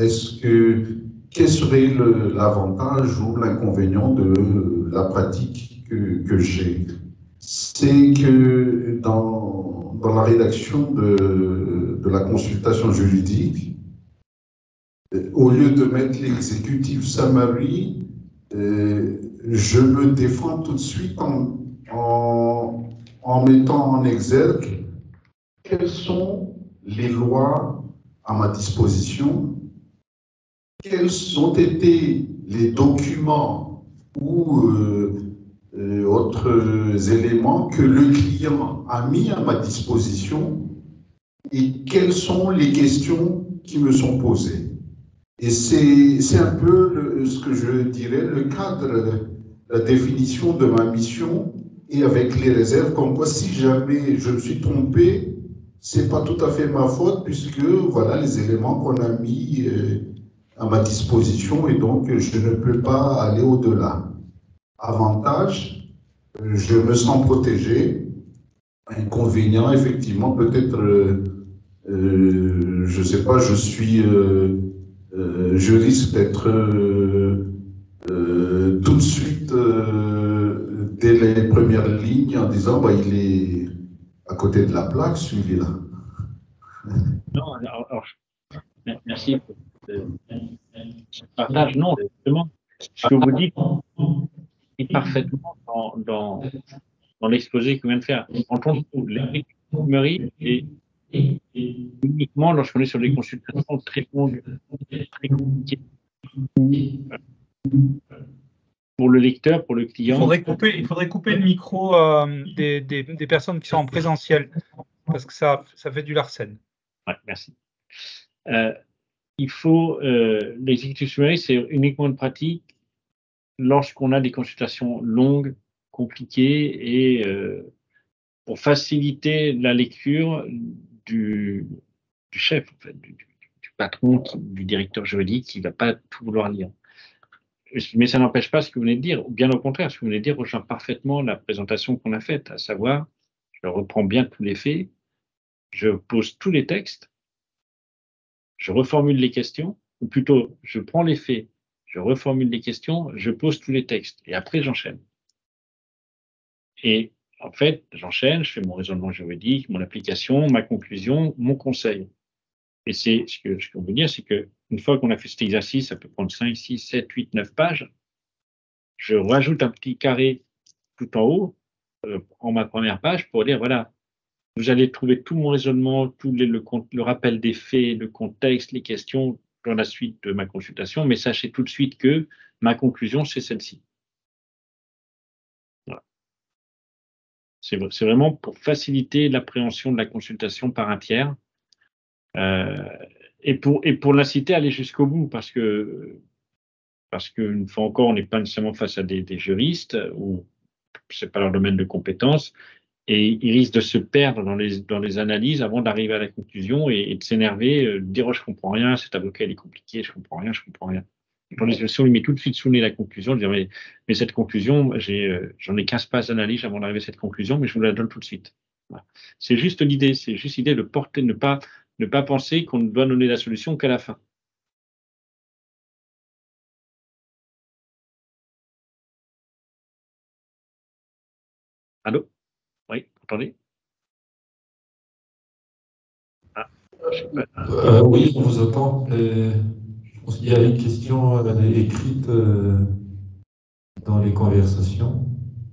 quel serait l'avantage ou l'inconvénient de la pratique que j'ai? C'est que dans la rédaction de la consultation juridique, au lieu de mettre l'executive summary, je me défends tout de suite en mettant en exergue quelles sont les lois à ma disposition, quels ont été les documents ou autres éléments que le client a mis à ma disposition et quelles sont les questions qui me sont posées. Et c'est un peu ce que je dirais le cadre, la définition de ma mission, et avec les réserves comme quoi si jamais je me suis trompé, c'est pas tout à fait ma faute puisque voilà les éléments qu'on a mis à ma disposition et donc je ne peux pas aller au-delà. Avantage, je me sens protégé. Inconvénient, effectivement, peut-être, je ne sais pas, je risque d'être tout de suite, dès les premières lignes, en disant bah, il est à côté de la plaque, celui-là. Non, alors, merci pour ce partage. Non, justement, ce que vous dites est parfaitement dans l'exposé qu'on vient de faire. En tant que l'imprimerie et uniquement lorsqu'on est sur des consultations très longues, très compliquées. Pour le lecteur, pour le client. Il faudrait couper le micro des personnes qui sont en présentiel, parce que ça fait du larcène. Ouais, merci. Il faut, l'exécutif numérique, c'est uniquement une pratique lorsqu'on a des consultations longues, compliquées, et pour faciliter la lecture du chef, en fait, du patron, du directeur juridique, qui ne va pas tout vouloir lire. Mais ça n'empêche pas ce que vous venez de dire, ou bien au contraire, ce que vous venez de dire rejoint parfaitement la présentation qu'on a faite, à savoir, je reprends bien tous les faits, je pose tous les textes, je reformule les questions, ou plutôt, je prends les faits, je reformule les questions, je pose tous les textes, et après j'enchaîne. Et en fait, j'enchaîne, je fais mon raisonnement juridique, mon application, ma conclusion, mon conseil. Et c'est ce que je veux dire, c'est qu'une fois qu'on a fait cet exercice, ça peut prendre 5, 6, 7, 8, 9 pages, je rajoute un petit carré tout en haut, en ma première page, pour dire, voilà, vous allez trouver tout mon raisonnement, le rappel des faits, le contexte, les questions dans la suite de ma consultation, mais sachez tout de suite que ma conclusion, c'est celle-ci. Voilà. C'est vraiment pour faciliter l'appréhension de la consultation par un tiers. Et pour l'inciter à aller jusqu'au bout, parce qu'une fois encore, on n'est pas nécessairement face à des juristes, ou c'est pas leur domaine de compétence, et ils risquent de se perdre dans les analyses avant d'arriver à la conclusion et de s'énerver, de dire oh, je comprends rien, cet avocat il est compliqué, je comprends rien. Si on lui met tout de suite sous le nez la conclusion, de dire mais cette conclusion, j'en ai 15 pages d'analyse avant d'arriver à cette conclusion, mais je vous la donne tout de suite. Voilà. C'est juste l'idée, de porter, ne pas penser qu'on ne doit donner la solution qu'à la fin. Allô? Oui, entendez? Oui, on vous entend. Je pense qu'il y a une question écrite dans les conversations.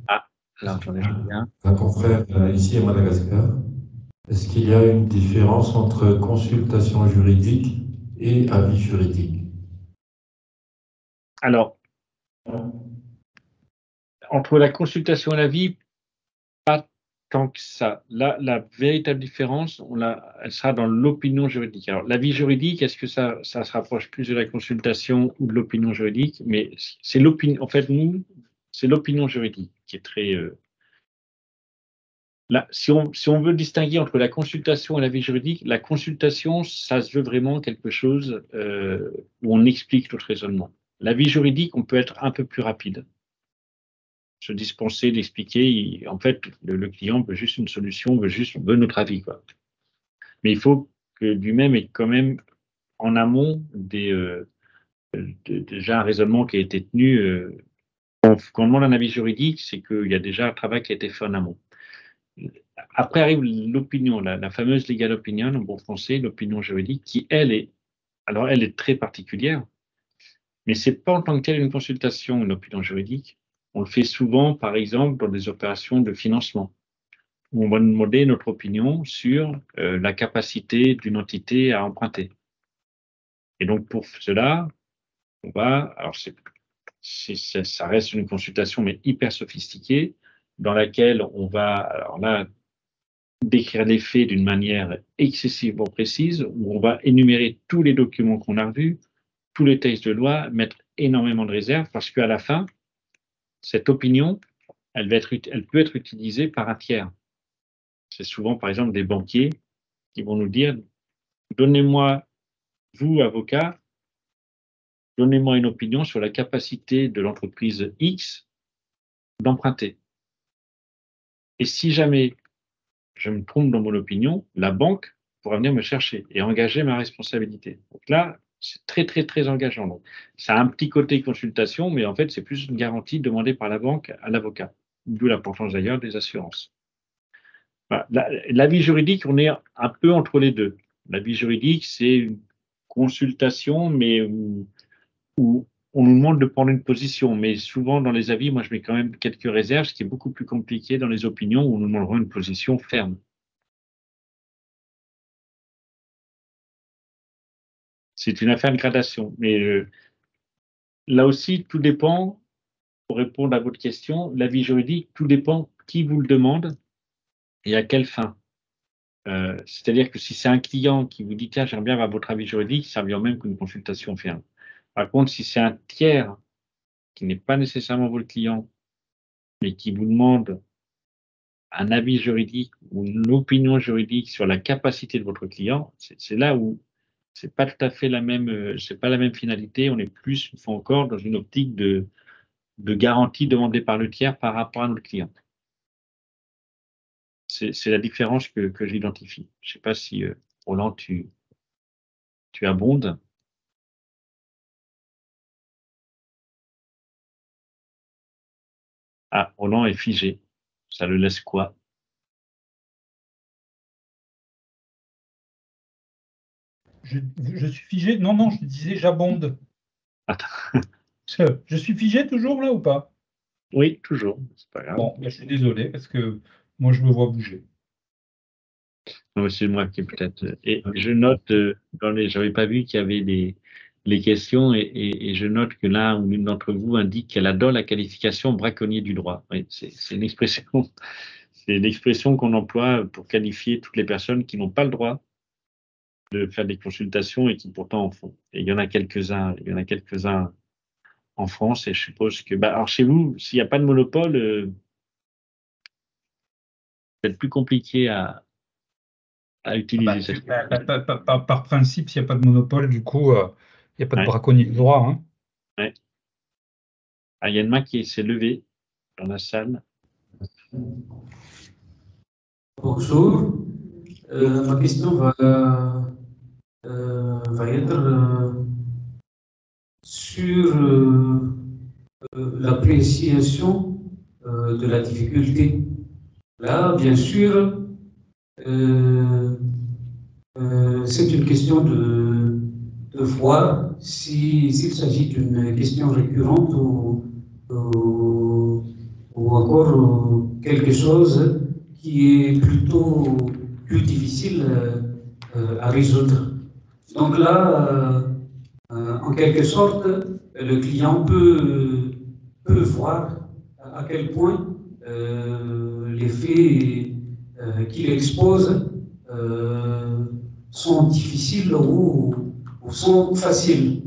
Ah, là, attendez, je reviens. Un confrère ici à Madagascar. Est-ce qu'il y a une différence entre consultation juridique et avis juridique? Alors, entre la consultation et l'avis, pas tant que ça. Là, la véritable différence, elle sera dans l'opinion juridique. Alors, l'avis juridique, est-ce que ça se rapproche plus de la consultation ou de l'opinion juridique? Mais c'est l'opinion. En fait, nous, c'est l'opinion juridique qui est très. Là, si on veut distinguer entre la consultation et l'avis juridique, la consultation, ça se veut vraiment quelque chose où on explique notre raisonnement. L'avis juridique, on peut être un peu plus rapide. Se dispenser d'expliquer. En fait, le client veut juste une solution, veut notre avis, quoi. Mais il faut que lui-même ait quand même en amont déjà un raisonnement qui a été tenu. Quand on demande un avis juridique, c'est qu'il y a déjà un travail qui a été fait en amont. Après arrive l'opinion, la fameuse legal opinion, en bon français, l'opinion juridique, qui, elle est très particulière, mais ce n'est pas en tant que telle une consultation, une opinion juridique. On le fait souvent, par exemple, dans des opérations de financement. où on va nous demander notre opinion sur la capacité d'une entité à emprunter. Et donc, pour cela, on va, alors ça reste une consultation, mais hyper sophistiquée, dans laquelle on va, alors là, décrire les faits d'une manière excessivement précise, où on va énumérer tous les documents qu'on a revus, tous les textes de loi, mettre énormément de réserves, parce qu'à la fin, cette opinion, elle peut être utilisée par un tiers. C'est souvent, par exemple, des banquiers qui vont nous dire, donnez-moi, vous, avocat, donnez-moi une opinion sur la capacité de l'entreprise X d'emprunter. Et si jamais je me trompe dans mon opinion, la banque pourra venir me chercher et engager ma responsabilité. Donc là, c'est très, très, très engageant. Donc, ça a un petit côté consultation, mais en fait, c'est plus une garantie demandée par la banque à l'avocat, d'où l'importance d'ailleurs des assurances. Voilà. L'avis juridique, on est un peu entre les deux. L'avis juridique, c'est une consultation, mais où on nous demande de prendre une position. Mais souvent, dans les avis, moi, je mets quand même quelques réserves, ce qui est beaucoup plus compliqué dans les opinions, où on nous demandera une position ferme. C'est une affaire de gradation. Mais là aussi, tout dépend, pour répondre à votre question, l'avis juridique, tout dépend qui vous le demande et à quelle fin. C'est-à-dire que si c'est un client qui vous dit, tiens, j'aimerais bien avoir votre avis juridique, ça revient même qu'une consultation ferme. Par contre, si c'est un tiers qui n'est pas nécessairement votre client, mais qui vous demande un avis juridique ou une opinion juridique sur la capacité de votre client, c'est là où c'est pas tout à fait c'est pas la même finalité. On est plus, une fois encore, dans une optique de garantie demandée par le tiers par rapport à notre client. C'est la différence que j'identifie. Je ne sais pas si, Roland, tu abondes. Ah, Roland est figé. Ça le laisse quoi? Je suis figé? Non, non, je disais j'abonde. Attends. Je suis figé toujours là ou pas? Oui, toujours. C'est pas grave. Bon, ben, je suis désolé parce que moi je me vois bouger. Non, c'est moi qui peut-être. Et je note, j'avais pas vu qu'il y avait les questions et je note que l'un ou l'une d'entre vous indique qu'elle adore la qualification braconnier du droit. Oui, c'est une expression, c'est l'expression qu'on emploie pour qualifier toutes les personnes qui n'ont pas le droit de faire des consultations et qui pourtant en font. Et il y en a quelques-uns en France et je suppose que, alors chez vous, s'il n'y a pas de monopole, c'est peut-être plus compliqué à utiliser cette. Par principe, s'il n'y a pas de monopole, du coup, il n'y a pas de Ouais. braconnier du droit. Hein. Ouais. Ah, il y a une main qui s'est levée dans la salle. Bonjour. Ma question va être sur l'appréciation de la difficulté. Là, bien sûr, c'est une question de voir s'il s'agit d'une question récurrente ou encore quelque chose qui est plutôt plus difficile à résoudre. Donc là, en quelque sorte, le client peut voir à quel point les faits qu'il expose sont difficiles ou sont faciles.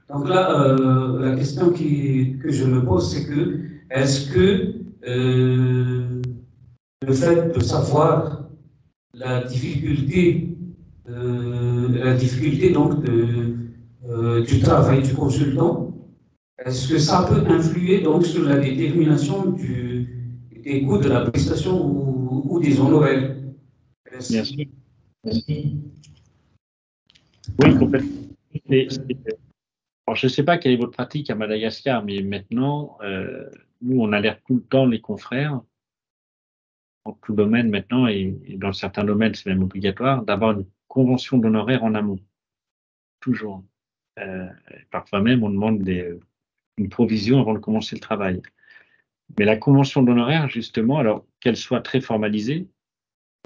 Donc là, la question que je me pose, c'est que est-ce que le fait de savoir la difficulté donc du travail du consultant, est-ce que ça peut influer donc sur la détermination des coûts de la prestation ou des honoraires? Bien sûr. Oui, complètement. Alors, je ne sais pas quelle est votre pratique à Madagascar, mais maintenant, nous, on alerte tout le temps les confrères, en tout domaine maintenant, et dans certains domaines, c'est même obligatoire, d'avoir une convention d'honoraires en amont. Toujours. Parfois même, on demande une provision avant de commencer le travail. Mais la convention d'honoraires, justement, alors qu'elle soit très formalisée,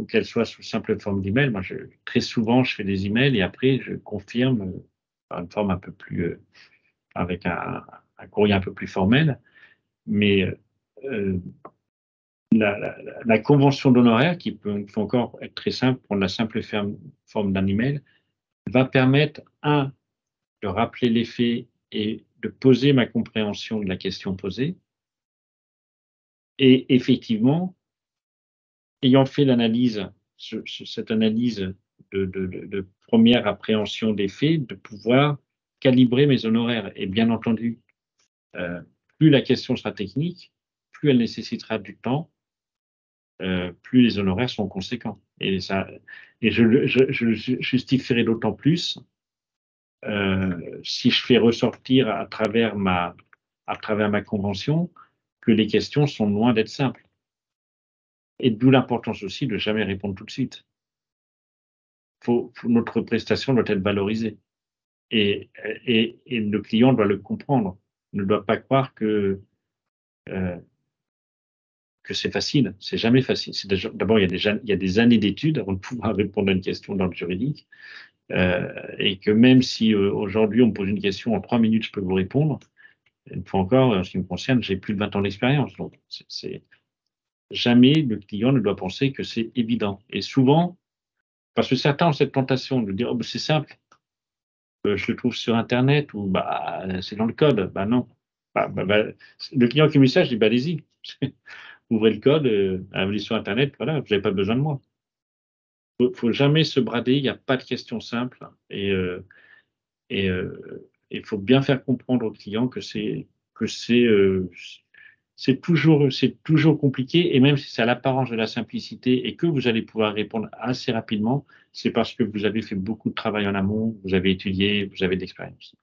ou qu'elle soit sous simple forme d'email. Moi, très souvent, je fais des emails et après, je confirme par une forme un peu plus, avec un courrier un peu plus formel. Mais la convention d'honoraires, qui peut encore être très simple, prendre la simple forme d'un email, va permettre, de rappeler les faits et de poser ma compréhension de la question posée. Et effectivement, ayant fait l'analyse, cette analyse de première appréhension des faits, de pouvoir calibrer mes honoraires. Et bien entendu, plus la question sera technique, plus elle nécessitera du temps, plus les honoraires sont conséquents. Et je justifierai d'autant plus si je fais ressortir à travers ma convention que les questions sont loin d'être simples. Et d'où l'importance aussi de jamais répondre tout de suite. Notre prestation doit être valorisée. Et le client doit le comprendre. Il ne doit pas croire que c'est facile. C'est jamais facile. D'abord, il y a des années d'études avant de pouvoir répondre à une question d'ordre juridique. Et que même si aujourd'hui on me pose une question en 3 minutes, je peux vous répondre. Une fois encore, en ce qui me concerne, j'ai plus de 20 ans d'expérience. Donc, jamais le client ne doit penser que c'est évident. Et souvent, parce que certains ont cette tentation de dire, oh, c'est simple, je le trouve sur Internet ou c'est dans le code. Non. Le client qui me dit ça, je dis, allez-y, ouvrez le code, allez sur Internet, voilà, vous n'avez pas besoin de moi. Il ne faut jamais se brader, il n'y a pas de questions simples. Et il faut bien faire comprendre au client que c'est toujours compliqué, et même si c'est à l'apparence de la simplicité et que vous allez pouvoir répondre assez rapidement, c'est parce que vous avez fait beaucoup de travail en amont, vous avez étudié, vous avez de l'expérience.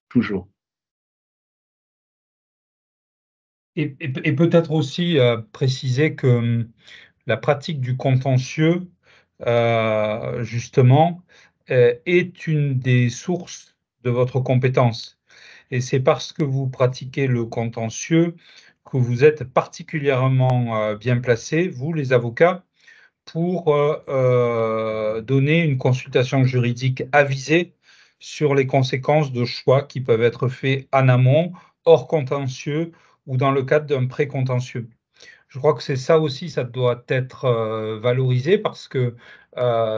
Toujours. Et peut-être aussi préciser que la pratique du contentieux, justement, est une des sources de votre compétence. Et c'est parce que vous pratiquez le contentieux que vous êtes particulièrement bien placés, vous les avocats, pour donner une consultation juridique avisée sur les conséquences de choix qui peuvent être faits en amont, hors contentieux ou dans le cadre d'un pré-contentieux. Je crois que c'est ça aussi, ça doit être valorisé parce que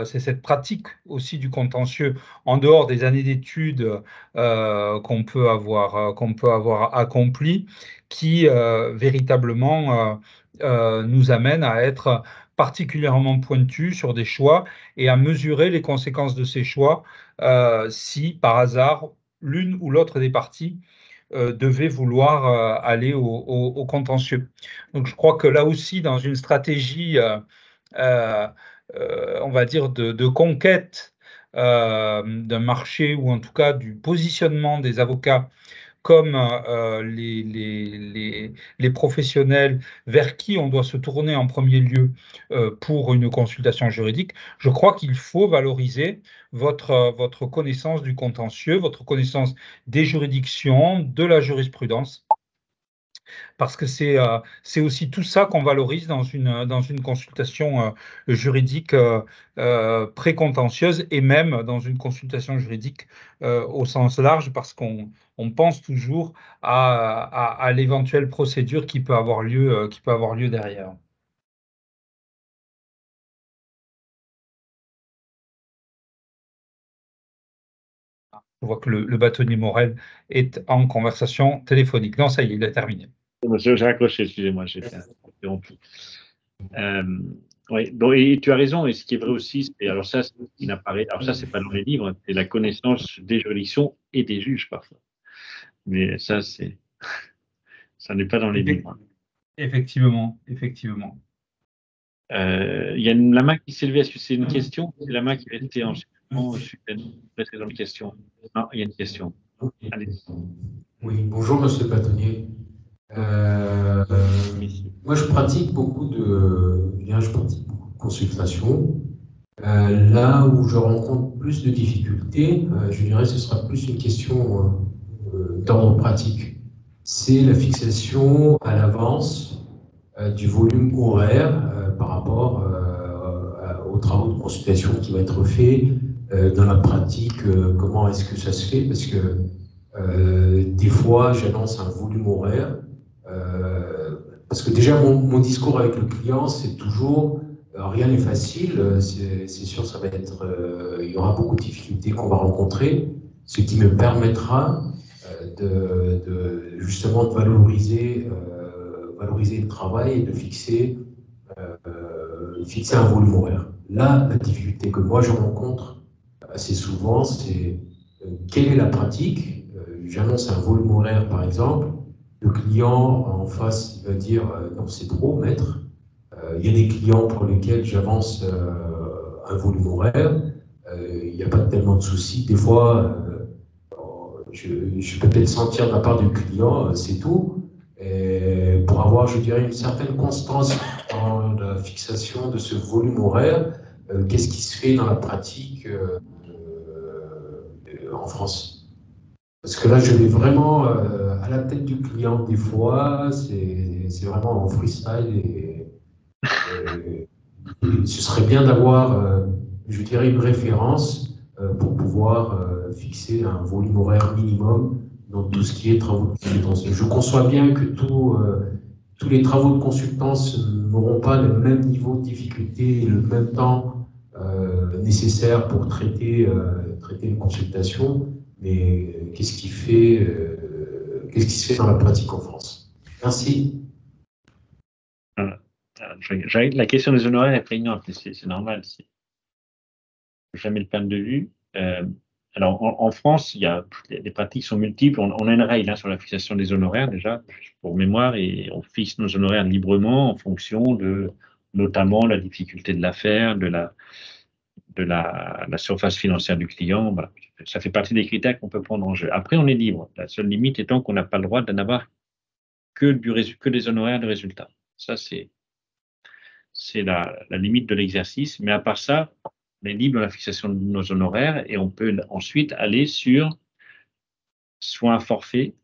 c'est cette pratique aussi du contentieux en dehors des années d'études qu'on peut avoir accompli qui véritablement nous amène à être particulièrement pointus sur des choix et à mesurer les conséquences de ces choix si par hasard l'une ou l'autre des parties devait vouloir aller au contentieux. Donc je crois que là aussi, dans une stratégie, on va dire, de conquête d'un marché, ou en tout cas du positionnement des avocats comme les professionnels vers qui on doit se tourner en premier lieu pour une consultation juridique, je crois qu'il faut valoriser votre connaissance du contentieux, votre connaissance des juridictions, de la jurisprudence, parce que c'est aussi tout ça qu'on valorise dans une consultation juridique pré-contentieuse, et même dans une consultation juridique au sens large, parce qu'on pense toujours à l'éventuelle procédure qui peut avoir lieu derrière. Je vois que le bâtonnier Morel est en conversation téléphonique. Non, ça y est, il a terminé. J'ai raccroché, excusez-moi, j'ai été interrompu. Oui, donc, et tu as raison, et ce qui est vrai aussi, alors ça, c'est pas dans les livres, c'est la connaissance des juridictions et des juges parfois. Mais ça n'est pas dans les livres. Effectivement. Il y a la main qui s'est levée. Est-ce que c'est une question? C'est la main qui a été en précédente question. Non, il y a une question. Allez. Oui, bonjour Monsieur le bâtonnier. Moi, je pratique beaucoup de consultations. Là où je rencontre plus de difficultés, je dirais que ce sera plus une question d'ordre pratique. C'est la fixation à l'avance du volume horaire par rapport aux travaux de consultation qui va être fait. Dans la pratique, comment est-ce que ça se fait? Parce que des fois, j'annonce un volume horaire. Parce que déjà, mon discours avec le client, c'est toujours rien n'est facile. C'est sûr, ça va être, il y aura beaucoup de difficultés qu'on va rencontrer, ce qui me permettra justement de valoriser le travail et de fixer un volume horaire. Là, la difficulté que moi je rencontre assez souvent, c'est quelle est la pratique? J'annonce un volume horaire, par exemple. Le client en face, il va dire non, c'est trop, maître. Il y a des clients pour lesquels j'avance un volume horaire. Il n'y a pas tellement de soucis. Des fois, je peux peut-être sentir de la part du client, c'est tout. Et pour avoir, je dirais, une certaine constance dans la fixation de ce volume horaire, qu'est-ce qui se fait dans la pratique en France? Parce que là, je vais vraiment à la tête du client des fois, c'est vraiment en freestyle et ce serait bien d'avoir, je dirais, une référence pour pouvoir fixer un volume horaire minimum dans tout ce qui est travaux de consultance. Je conçois bien que tous les travaux de consultance n'auront pas le même niveau de difficulté et le même temps nécessaire pour traiter une consultation, mais qu'est-ce qui se fait dans la pratique en France? Merci. La question des honoraires est prégnante, c'est normal. Jamais le perdre de vue. Alors, en France, les pratiques sont multiples. On a une règle sur la fixation des honoraires, déjà, pour mémoire, et on fixe nos honoraires librement en fonction de, notamment, la difficulté de l'affaire, de la surface financière du client. Voilà. Ça fait partie des critères qu'on peut prendre en jeu. Après, on est libre. La seule limite étant qu'on n'a pas le droit d'en avoir que des honoraires de résultat. Ça, c'est la limite de l'exercice. Mais à part ça, on est libre dans la fixation de nos honoraires et on peut ensuite aller sur soit un forfait,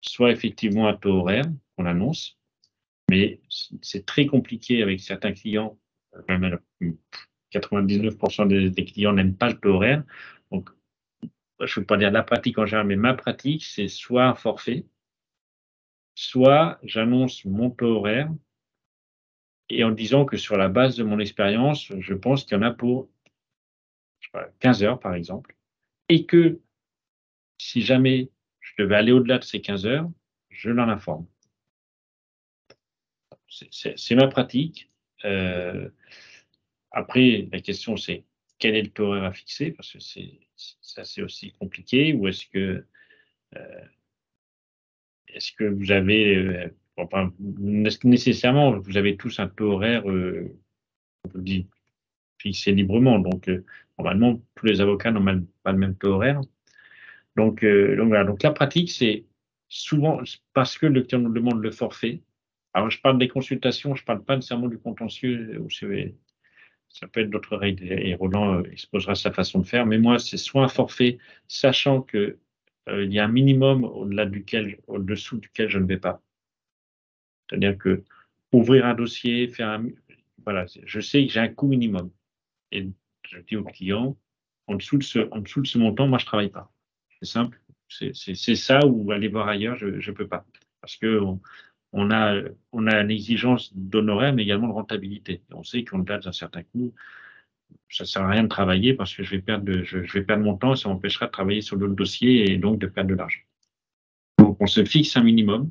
soit effectivement un taux horaire qu'on annonce. Mais c'est très compliqué avec certains clients. Même 99% des clients n'aiment pas le taux horaire. Donc, je ne veux pas dire la pratique en général, mais ma pratique, c'est soit un forfait, soit j'annonce mon taux horaire et en disant que sur la base de mon expérience, je pense qu'il y en a pour 15 heures, par exemple, et que si jamais je devais aller au-delà de ces 15 heures, je l'en informe. C'est ma pratique. Après, la question, c'est quel est le taux horaire à fixer, parce que c'est aussi compliqué, ou est-ce que vous avez, enfin, nécessairement, vous avez tous un taux horaire, on peut dire, fixé librement. Donc, normalement, tous les avocats n'ont pas le même taux horaire. Donc voilà. Donc, la pratique, c'est souvent parce que le client nous demande le forfait. Alors, je parle des consultations, je ne parle pas nécessairement du contentieux, ça peut être d'autres règles, et Roland exposera sa façon de faire. Mais moi, c'est soit un forfait, sachant qu'il y a un minimum au-dessous duquel je ne vais pas. C'est-à-dire que ouvrir un dossier, voilà, je sais que j'ai un coût minimum. Et je dis au client, en dessous de ce montant, moi, je ne travaille pas. C'est simple. C'est ça, ou aller voir ailleurs, je ne peux pas. Parce qu'on a une exigence d'honoraire, mais également de rentabilité. Et on sait qu'au-delà d'un certain coût, ça ne sert à rien de travailler parce que je vais perdre mon temps et ça m'empêchera de travailler sur d'autres dossiers et donc de perdre de l'argent. Donc, on se fixe un minimum.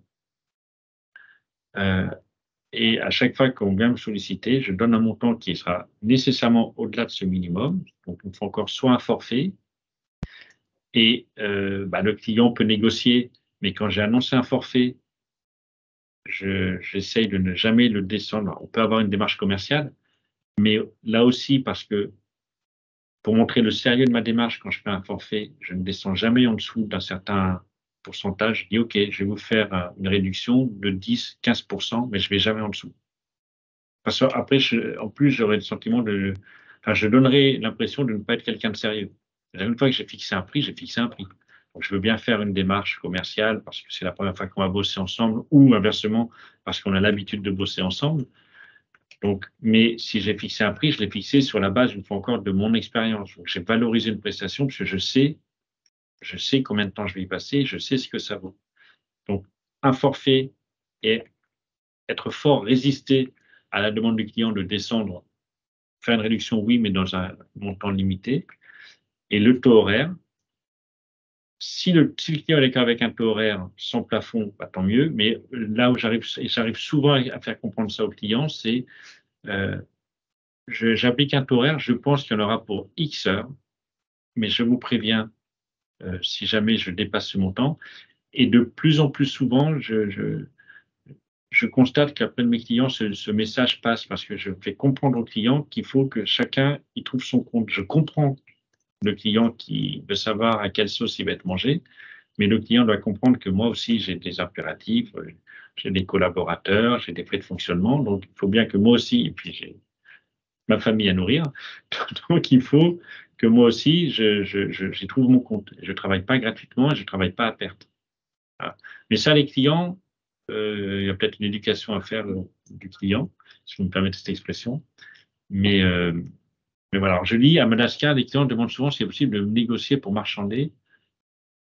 Et à chaque fois qu'on vient me solliciter, je donne un montant qui sera nécessairement au-delà de ce minimum. Donc, il faut encore soit un forfait. Et le client peut négocier, mais quand j'ai annoncé un forfait, j'essaye de ne jamais le descendre. On peut avoir une démarche commerciale, mais là aussi, parce que pour montrer le sérieux de ma démarche, quand je fais un forfait, je ne descends jamais en dessous d'un certain pourcentage. Je dis, OK, je vais vous faire une réduction de 10-15%, mais je ne vais jamais en dessous. Parce qu'après, en plus, j'aurai le sentiment je donnerai l'impression de ne pas être quelqu'un de sérieux. Une fois que j'ai fixé un prix, j'ai fixé un prix. Donc, je veux bien faire une démarche commerciale parce que c'est la première fois qu'on va bosser ensemble, ou inversement, parce qu'on a l'habitude de bosser ensemble. Donc, mais si j'ai fixé un prix, je l'ai fixé sur la base, une fois encore, de mon expérience. Donc, j'ai valorisé une prestation parce que je sais combien de temps je vais y passer, je sais ce que ça vaut. Donc, un forfait et être fort, résister à la demande du client de descendre, faire une réduction, oui, mais dans un montant limité. Et le taux horaire, si le client est d'accord avec un taux horaire sans plafond, bah, tant mieux. Mais là où j'arrive souvent à faire comprendre ça aux clients, c'est j'applique un taux horaire, je pense qu'il y en aura pour X heures, mais je vous préviens si jamais je dépasse ce montant. Et de plus en plus souvent, je constate qu'après de mes clients, ce message passe parce que je fais comprendre aux clients qu'il faut que chacun y trouve son compte. Je comprends le client qui veut savoir à quelle sauce il va être mangé, mais le client doit comprendre que moi aussi, j'ai des impératifs, j'ai des collaborateurs, j'ai des frais de fonctionnement, donc il faut bien que moi aussi, et puis j'ai ma famille à nourrir, donc il faut que moi aussi, j'y trouve mon compte. Je ne travaille pas gratuitement, je ne travaille pas à perte. Voilà. Mais ça, les clients, il y a peut-être une éducation à faire du client, si vous me permettez cette expression. Mais voilà, alors je lis à Madagascar, les clients demandent souvent si c'est possible de négocier pour marchander.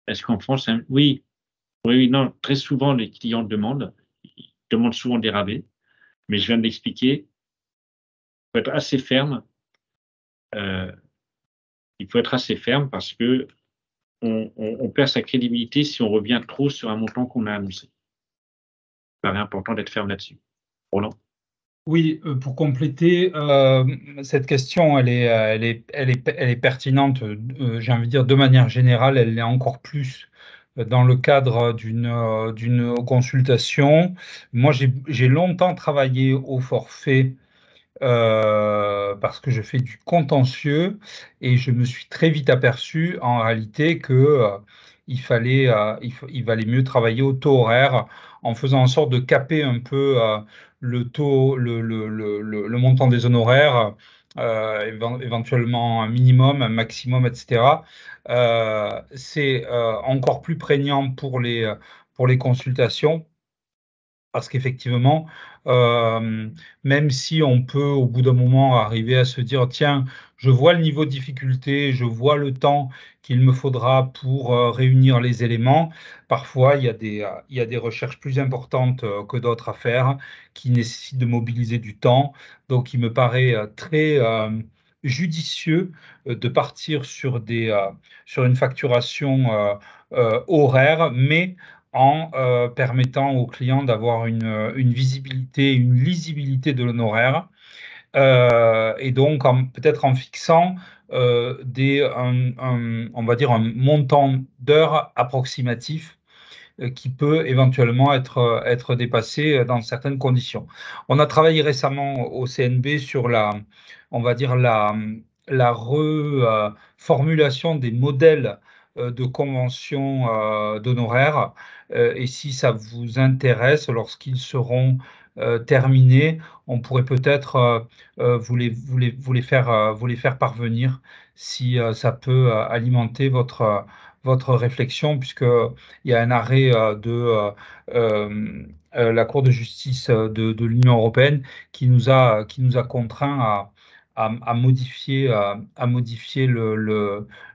Est-ce qu'en France, oui, oui, non, très souvent les clients ils demandent souvent des rabais, mais je viens de l'expliquer, il faut être assez ferme. Il faut être assez ferme parce que on perd sa crédibilité si on revient trop sur un montant qu'on a annoncé. Il paraît important d'être ferme là-dessus. Roland. Oui, pour compléter, cette question, elle est pertinente, j'ai envie de dire, de manière générale, elle l'est encore plus dans le cadre d'une consultation. Moi, j'ai longtemps travaillé au forfait parce que je fais du contentieux et je me suis très vite aperçu en réalité que il valait mieux travailler au taux horaire en faisant en sorte de caper un peu le taux, le montant des honoraires, éventuellement un minimum, un maximum, etc. C'est encore plus prégnant pour les consultations parce qu'effectivement, même si on peut au bout d'un moment arriver à se dire, tiens, je vois le niveau de difficulté, je vois le temps qu'il me faudra pour réunir les éléments, parfois il y a des recherches plus importantes que d'autres à faire qui nécessitent de mobiliser du temps. Donc il me paraît très judicieux de partir sur une facturation horaire, mais en permettant aux clients d'avoir une visibilité, une lisibilité de l'honoraire, et donc peut-être en fixant on va dire un montant d'heures approximatif qui peut éventuellement être dépassé dans certaines conditions. On a travaillé récemment au CNB sur on va dire la reformulation des modèles de convention d'honoraires. Et si ça vous intéresse, lorsqu'ils seront terminés, on pourrait peut-être vous les faire parvenir si ça peut alimenter votre réflexion, puisqu'il y a un arrêt la Cour de justice de l'Union européenne qui nous a contraints à modifier,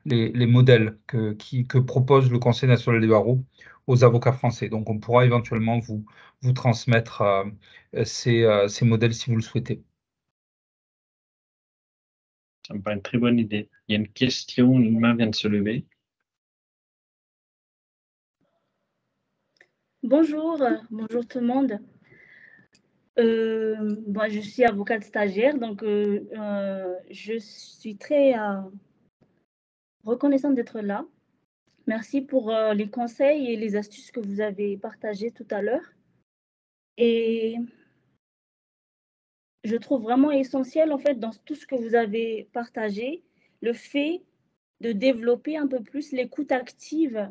les modèles que propose le Conseil national des barreaux aux avocats français. Donc, on pourra éventuellement vous transmettre ces modèles si vous le souhaitez. Ça me paraît une très bonne idée. Il y a une question, une main vient de se lever. Bonjour, bonjour tout le monde. Je suis avocate stagiaire, donc je suis très reconnaissante d'être là. Merci pour les conseils et les astuces que vous avez partagées tout à l'heure. Et je trouve vraiment essentiel, en fait, dans tout ce que vous avez partagé, le fait de développer un peu plus l'écoute active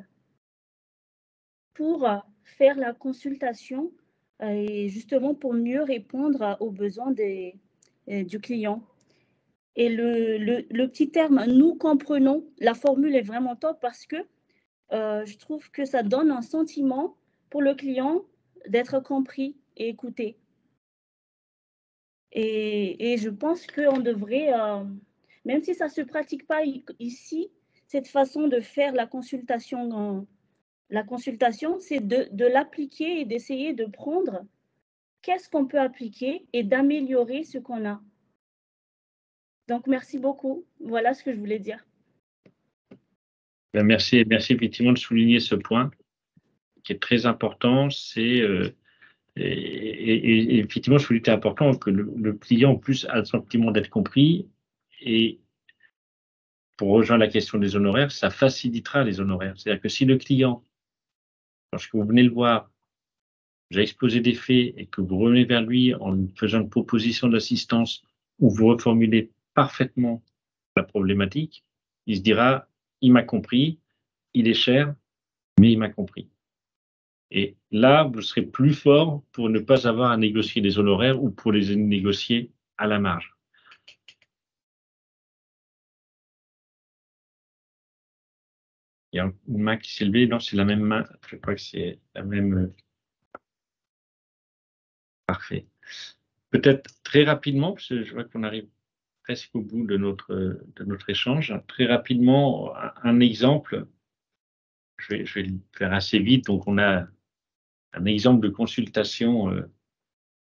pour faire la consultation et justement pour mieux répondre aux besoins du client. Et le petit terme « nous comprenons », la formule est vraiment top parce que je trouve que ça donne un sentiment pour le client d'être compris et écouté. Et je pense qu'on devrait, même si ça ne se pratique pas ici, cette façon de faire la consultation, c'est de l'appliquer et d'essayer de prendre qu'est-ce qu'on peut appliquer et d'améliorer ce qu'on a. Donc, merci beaucoup. Voilà ce que je voulais dire. Merci effectivement de souligner ce point qui est très important. C'est et effectivement, je trouvais que c'était important que le client en plus a le sentiment d'être compris. Et pour rejoindre la question des honoraires, ça facilitera les honoraires. C'est-à-dire que si le client, lorsque vous venez le voir, vous avez exposé des faits et que vous revenez vers lui en lui faisant une proposition d'assistance où vous reformulez parfaitement la problématique, il se dira, il m'a compris, il est cher, mais il m'a compris. Et là, vous serez plus fort pour ne pas avoir à négocier des honoraires ou pour les négocier à la marge. Il y a une main qui s'est levée. Non, c'est la même main. Je crois que c'est la même. Parfait. Peut-être très rapidement, parce que je vois qu'on arrive presque au bout de notre échange. Très rapidement, un exemple. Je vais le faire assez vite. Donc, on a un exemple de consultation de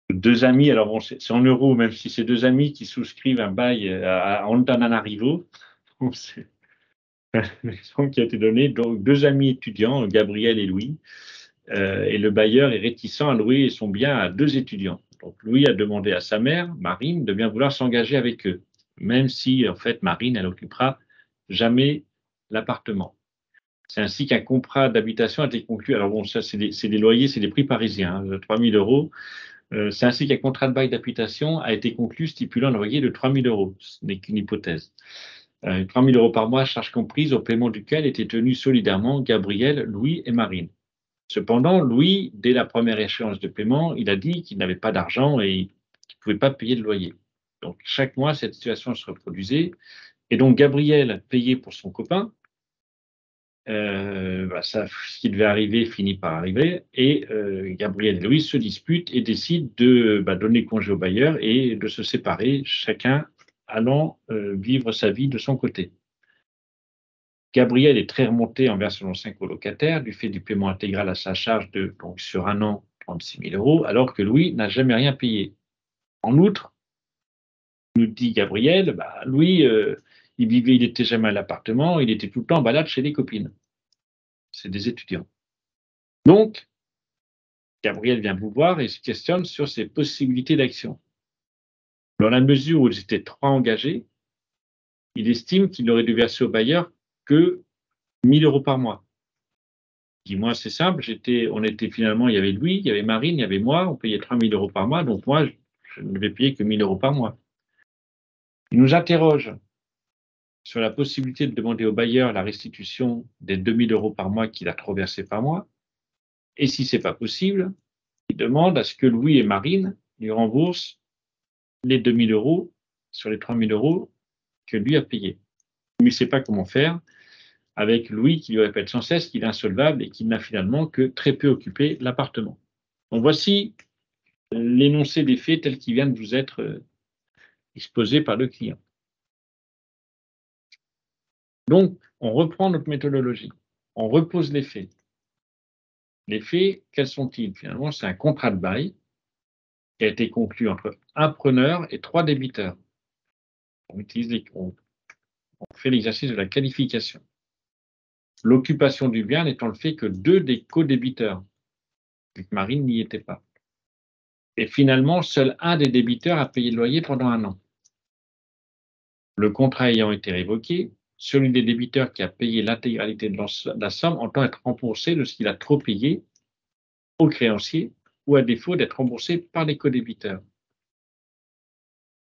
deux amis. Alors, bon, c'est en euros, même si c'est deux amis qui souscrivent un bail à Antananarivo. C'est l'exemple qui a été donné. Donc, deux amis étudiants, Gabriel et Louis. Et le bailleur est réticent à louer son bien à deux étudiants. Donc, Louis a demandé à sa mère, Marine, de bien vouloir s'engager avec eux, même si, en fait, Marine, elle occupera jamais l'appartement. C'est ainsi qu'un contrat d'habitation a été conclu. Alors, bon, ça, c'est des loyers, c'est des prix parisiens, 3 000 euros. C'est ainsi qu'un contrat de bail d'habitation a été conclu stipulant un loyer de 3 000 euros. Ce n'est qu'une hypothèse. 3 000 euros par mois, charges comprises, au paiement duquel étaient tenus solidairement Gabriel, Louis et Marine. Cependant, Louis, dès la première échéance de paiement, il a dit qu'il n'avait pas d'argent et qu'il ne pouvait pas payer le loyer. Donc, chaque mois, cette situation se reproduisait. Et donc, Gabriel payait pour son copain. Ça, ce qui devait arriver finit par arriver. Et Gabriel et Louis se disputent et décident de donner congé au bailleur et de se séparer, chacun allant vivre sa vie de son côté. Gabriel est très remonté envers son ancien colocataire du fait du paiement intégral à sa charge de, donc sur un an, 36 000 euros, alors que Louis n'a jamais rien payé. En outre, nous dit Gabriel, Louis, il était jamais à l'appartement, il était tout le temps en balade chez les copines. C'est des étudiants. Donc, Gabriel vient vous voir et se questionne sur ses possibilités d'action. Dans la mesure où ils étaient trois engagés, il estime qu'il aurait dû verser au bailleur que 1 000 euros par mois. Dis-moi, c'est simple, on était finalement, il y avait Louis, il y avait Marine, il y avait moi, on payait 3 000 euros par mois, donc moi, je ne devais payer que 1 000 euros par mois. Il nous interroge sur la possibilité de demander au bailleur la restitution des 2 000 euros par mois qu'il a trop versé par mois. Et si ce n'est pas possible, il demande à ce que Louis et Marine lui remboursent les 2 000 euros sur les 3 000 euros que lui a payés. Mais il ne sait pas comment faire avec Louis qui lui répète sans cesse qu'il est insolvable et qu'il n'a finalement que très peu occupé l'appartement. Donc voici l'énoncé des faits tel qu'il vient de vous être exposé par le client. Donc, on reprend notre méthodologie, on repose les faits. Les faits, quels sont-ils? Finalement, c'est un contrat de bail qui a été conclu entre un preneur et 3 débiteurs. On fait l'exercice de la qualification. L'occupation du bien n'étant le fait que 2 des co-débiteurs, vu que Marine n'y était pas. Et finalement, seul un des débiteurs a payé le loyer pendant 1 an. Le contrat ayant été révoqué, celui des débiteurs qui a payé l'intégralité de la somme entend être remboursé de ce qu'il a trop payé au créancier ou à défaut d'être remboursé par les co-débiteurs.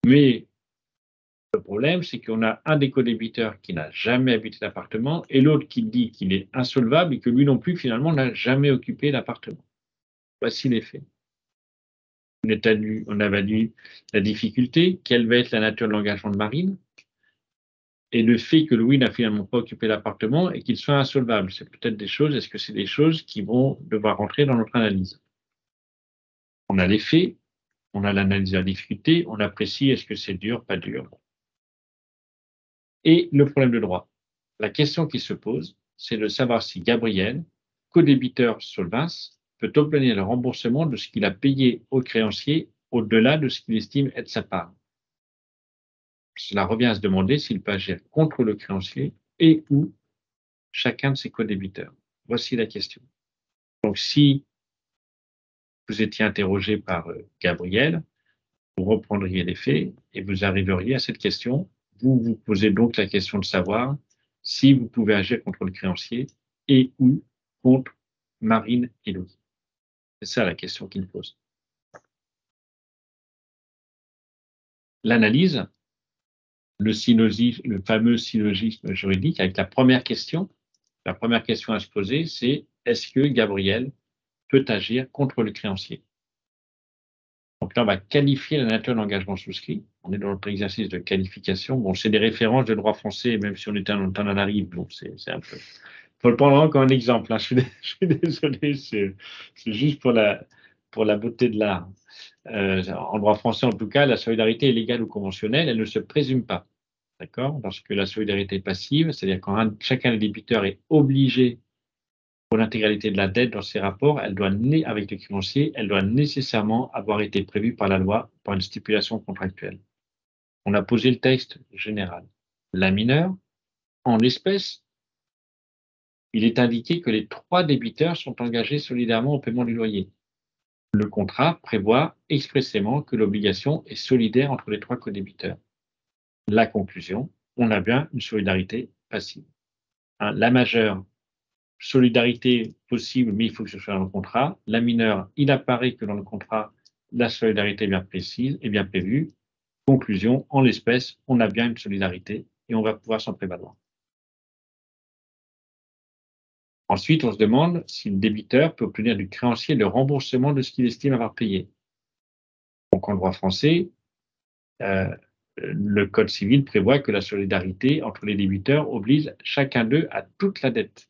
Mais le problème, c'est qu'on a un des co-débiteurs qui n'a jamais habité l'appartement et l'autre qui dit qu'il est insolvable et que lui non plus, finalement, n'a jamais occupé l'appartement. Voici les faits. On évalue la difficulté, quelle va être la nature de l'engagement de Marine, et le fait que Louis n'a finalement pas occupé l'appartement et qu'il soit insolvable. C'est peut-être des choses, est-ce que c'est des choses qui vont devoir rentrer dans notre analyse? On a les faits, On a l'analyse de la difficulté, on apprécie est-ce que c'est dur, pas dur. Et le problème de droit. La question qui se pose, c'est de savoir si Gabriel, co-débiteur Solvens, peut obtenir le remboursement de ce qu'il a payé au créancier au-delà de ce qu'il estime être sa part. Cela revient à se demander s'il peut agir contre le créancier et ou chacun de ses co-débiteurs. Voici la question. Donc, si vous étiez interrogé par Gabriel, vous reprendriez les faits et vous arriveriez à cette question. Vous vous posez donc la question de savoir si vous pouvez agir contre le créancier et ou contre Marine et Louis. C'est ça la question qu'il pose. L'analyse, le fameux syllogisme juridique avec la première question à se poser, c'est est-ce que Gabriel peut agir contre le créancier? Donc là, on va qualifier la nature de l'engagement souscrit. On est dans notre exercice de qualification. Bon, c'est des références de droit français, même si on est en temps d'arrive, bon, c'est un peu... Il faut le prendre comme un exemple. Hein. Je suis désolé, c'est juste pour la beauté de l'art. En droit français, en tout cas, la solidarité est légale ou conventionnelle, elle ne se présume pas. D'accord? Lorsque la solidarité est passive, c'est-à-dire quand chacun des débiteurs est obligé pour l'intégralité de la dette dans ses rapports, elle doit avec le créancier, elle doit nécessairement avoir été prévue par la loi, par une stipulation contractuelle. On a posé le texte général. La mineure, en l'espèce, il est indiqué que les 3 débiteurs sont engagés solidairement au paiement du loyer. Le contrat prévoit expressément que l'obligation est solidaire entre les 3 codébiteurs. La conclusion, on a bien une solidarité passive. Hein, la majeure, solidarité possible, mais il faut que ce soit dans le contrat. La mineure, il apparaît que dans le contrat, la solidarité est bien précise et bien prévue. Conclusion, en l'espèce, on a bien une solidarité et on va pouvoir s'en prévaloir. Ensuite, on se demande si le débiteur peut obtenir du créancier le remboursement de ce qu'il estime avoir payé. Donc, en droit français, le Code civil prévoit que la solidarité entre les débiteurs oblige chacun d'eux à toute la dette.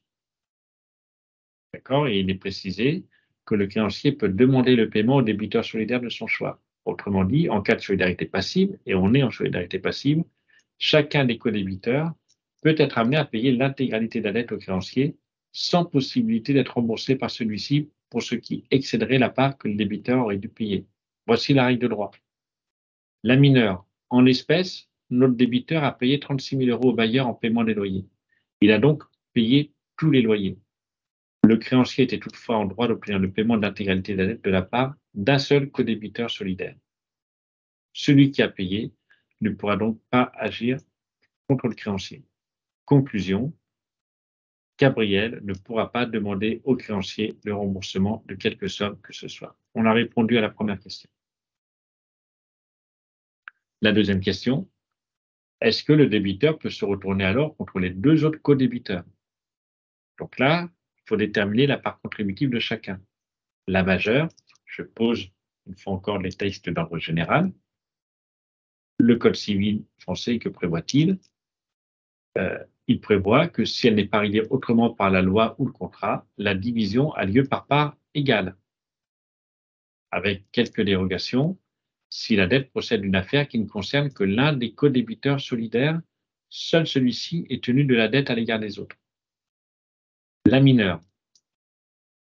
D'accord? Et il est précisé que le créancier peut demander le paiement au débiteur solidaire de son choix. Autrement dit, en cas de solidarité passive, et on est en solidarité passive, chacun des codébiteurs peut être amené à payer l'intégralité de la dette au créancier sans possibilité d'être remboursé par celui-ci pour ce qui excéderait la part que le débiteur aurait dû payer. Voici la règle de droit. La mineure, en l'espèce, notre débiteur a payé 36 000 € au bailleur en paiement des loyers. Il a donc payé tous les loyers. Le créancier était toutefois en droit d'obtenir le paiement de l'intégralité de la dette de la part d'un seul codébiteur solidaire. Celui qui a payé ne pourra donc pas agir contre le créancier. Conclusion, Gabriel ne pourra pas demander au créancier le remboursement de quelque somme que ce soit. On a répondu à la première question. La deuxième question, est-ce que le débiteur peut se retourner alors contre les 2 autres codébiteurs? Donc là, il faut déterminer la part contributive de chacun. La majeure, je pose une fois encore les textes d'ordre général. Le Code civil français, que prévoit-il? Il prévoit que si elle n'est pas réglée autrement par la loi ou le contrat, la division a lieu par part égale, avec quelques dérogations, si la dette procède d'une affaire qui ne concerne que l'un des codébiteurs solidaires, seul celui-ci est tenu de la dette à l'égard des autres. La mineure,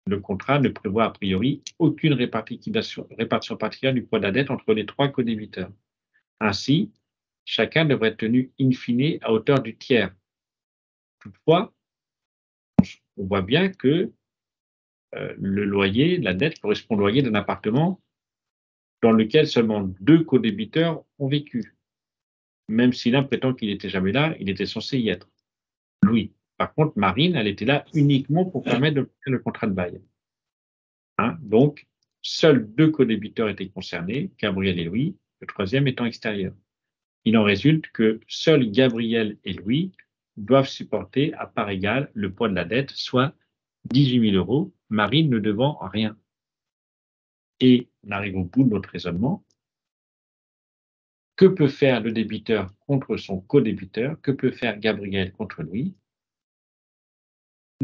le contrat ne prévoit a priori aucune répartition particulière du poids de la dette entre les 3 codébiteurs. Ainsi, chacun devrait être tenu in fine à hauteur du tiers. Toutefois, on voit bien que le loyer, la dette correspond au loyer d'un appartement dans lequel seulement 2 codébiteurs ont vécu. Même si l'un prétend qu'il n'était jamais là, il était censé y être. Louis. Par contre, Marine, elle était là uniquement pour permettre d'obtenir le contrat de bail. Hein, donc, seuls 2 codébiteurs étaient concernés, Gabriel et Louis, le troisième étant extérieur. Il en résulte que seuls Gabriel et Louis doivent supporter à part égale le poids de la dette, soit 18 000 €, Marine ne devant rien. Et on arrive au bout de notre raisonnement. Que peut faire le débiteur contre son codébiteur? Que peut faire Gabriel contre Louis?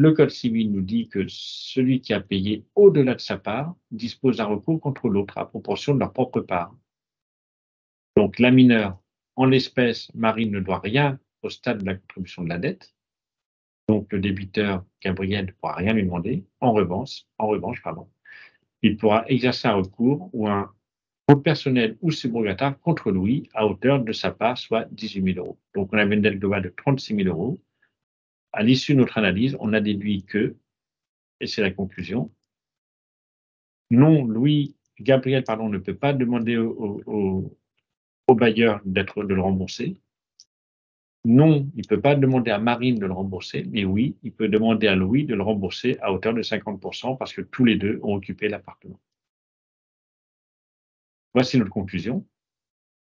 le Code civil nous dit que celui qui a payé au-delà de sa part dispose d'un recours contre l'autre à proportion de leur propre part. Donc, la mineure, en l'espèce, Marine ne doit rien au stade de la contribution de la dette. Donc, le débiteur, Gabriel, ne pourra rien lui demander. En revanche, il pourra exercer un recours ou un recours personnel ou subrogataire contre Louis à hauteur de sa part, soit 18 000 €. Donc, on avait une dette globale de 36 000 €. À l'issue de notre analyse, on a déduit que, et c'est la conclusion, non, Gabriel ne peut pas demander au bailleur de le rembourser. Non, il ne peut pas demander à Marine de le rembourser, mais oui, il peut demander à Louis de le rembourser à hauteur de 50% parce que tous les deux ont occupé l'appartement. Voici notre conclusion.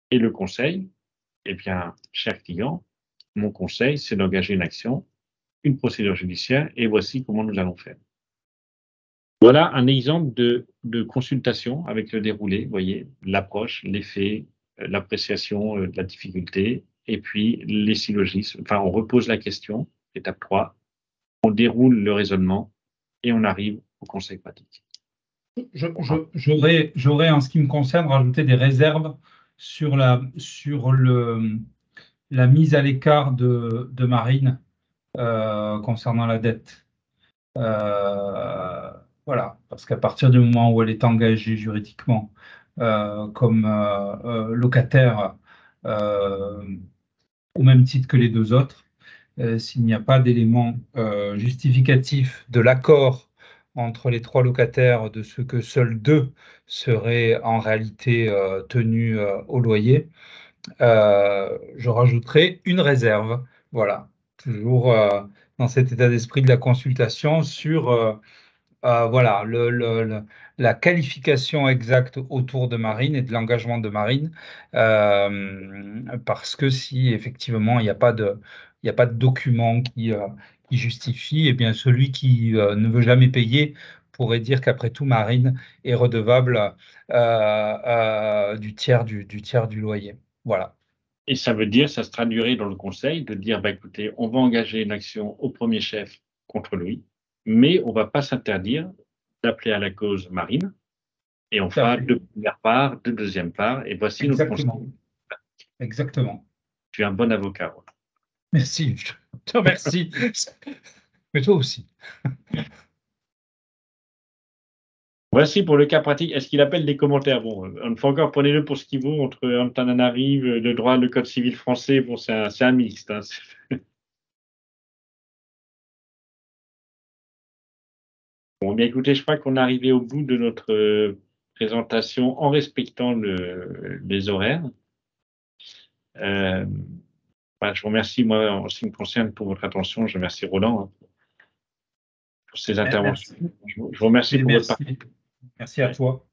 Et le conseil, eh bien, cher client, mon conseil, c'est d'engager une action, une procédure judiciaire, et voici comment nous allons faire. Voilà un exemple de consultation avec le déroulé, vous voyez, l'approche, l'effet, l'appréciation de la difficulté, et puis les syllogismes. Enfin, on repose la question, étape 3, on déroule le raisonnement, et on arrive au conseil pratique. J'aurais, en ce qui me concerne, rajouté des réserves sur la mise à l'écart de Marine concernant la dette. Voilà, parce qu'à partir du moment où elle est engagée juridiquement comme locataire au même titre que les deux autres, s'il n'y a pas d'élément justificatif de l'accord entre les trois locataires de ce que seuls deux seraient en réalité tenus au loyer, je rajouterai une réserve. Voilà, toujours dans cet état d'esprit de la consultation sur voilà, la qualification exacte autour de Marine et de l'engagement de Marine, parce que si effectivement il n'y a pas de document qui justifie, eh bien celui qui ne veut jamais payer pourrait dire qu'après tout Marine est redevable du tiers du loyer. Voilà. Et ça veut dire, ça se traduirait dans le conseil de dire, écoutez, on va engager une action au premier chef contre Louis, mais on ne va pas s'interdire d'appeler à la cause Marine, et on fera deux premières parts, deux deuxièmes parts, et voici notre conseil. Exactement. Tu es un bon avocat. Merci, je te remercie. Mais toi aussi. Voici pour le cas pratique. Est-ce qu'il appelle des commentaires? Bon, une fois encore, prenez-le pour ce qu'il vaut. Entre Antananarive, le droit, le code civil français, bon, c'est un mixte. Hein. Bon, bien écoutez, je crois qu'on est arrivé au bout de notre présentation en respectant les horaires. Je vous remercie, moi, en ce qui me concerne, pour votre attention. Je remercie Roland pour ses interventions. Je vous remercie pour votre participation. Merci à toi.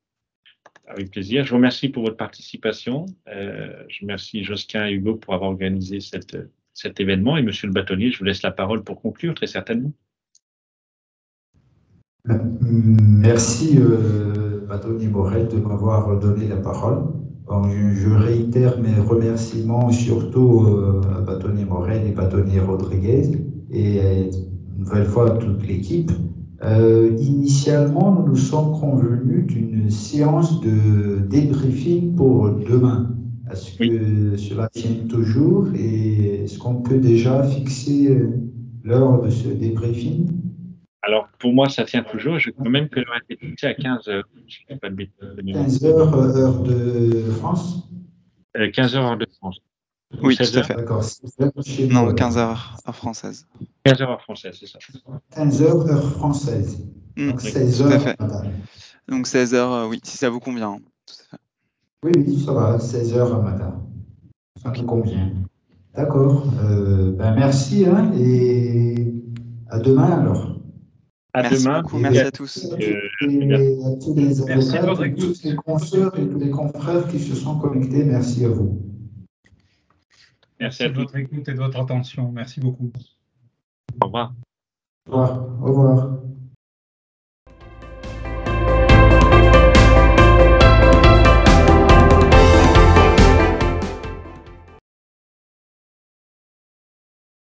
Avec plaisir. Je vous remercie pour votre participation. Je remercie Josquin et Hugo pour avoir organisé cet événement. Et Monsieur le bâtonnier, je vous laisse la parole pour conclure, très certainement. Merci, bâtonnier Morel, de m'avoir donné la parole. Bon, je réitère mes remerciements surtout à bâtonnier Morel et bâtonnier Rodriguez et une nouvelle fois à toute l'équipe. Initialement, nous nous sommes convenus d'une séance de débriefing pour demain. Est-ce que cela tient toujours et est-ce qu'on peut déjà fixer l'heure de ce débriefing? Alors, pour moi, ça tient toujours. Je crois même que l'heure a été fixée à 15 heures. 15 heures, heure de France 15 heures, heure de France. Oui, tout à fait. D'accord. Non, 15 heures, heure française. 15 heures, heure française, c'est ça. 15 heures, heure française. Donc 16 heures. Tout à fait. Donc 16 heures, oui, si ça vous convient. Tout à fait. Oui, ça va, 16 heures matin. Ça me convient. D'accord. Merci et à demain alors. Merci demain. beaucoup, merci à tous. Et à tous les avocats, tous les consoeurs et tous les confrères qui se sont connectés, merci à vous. Merci de votre écoute et de votre attention. Merci beaucoup. Au revoir. Au revoir. Au revoir.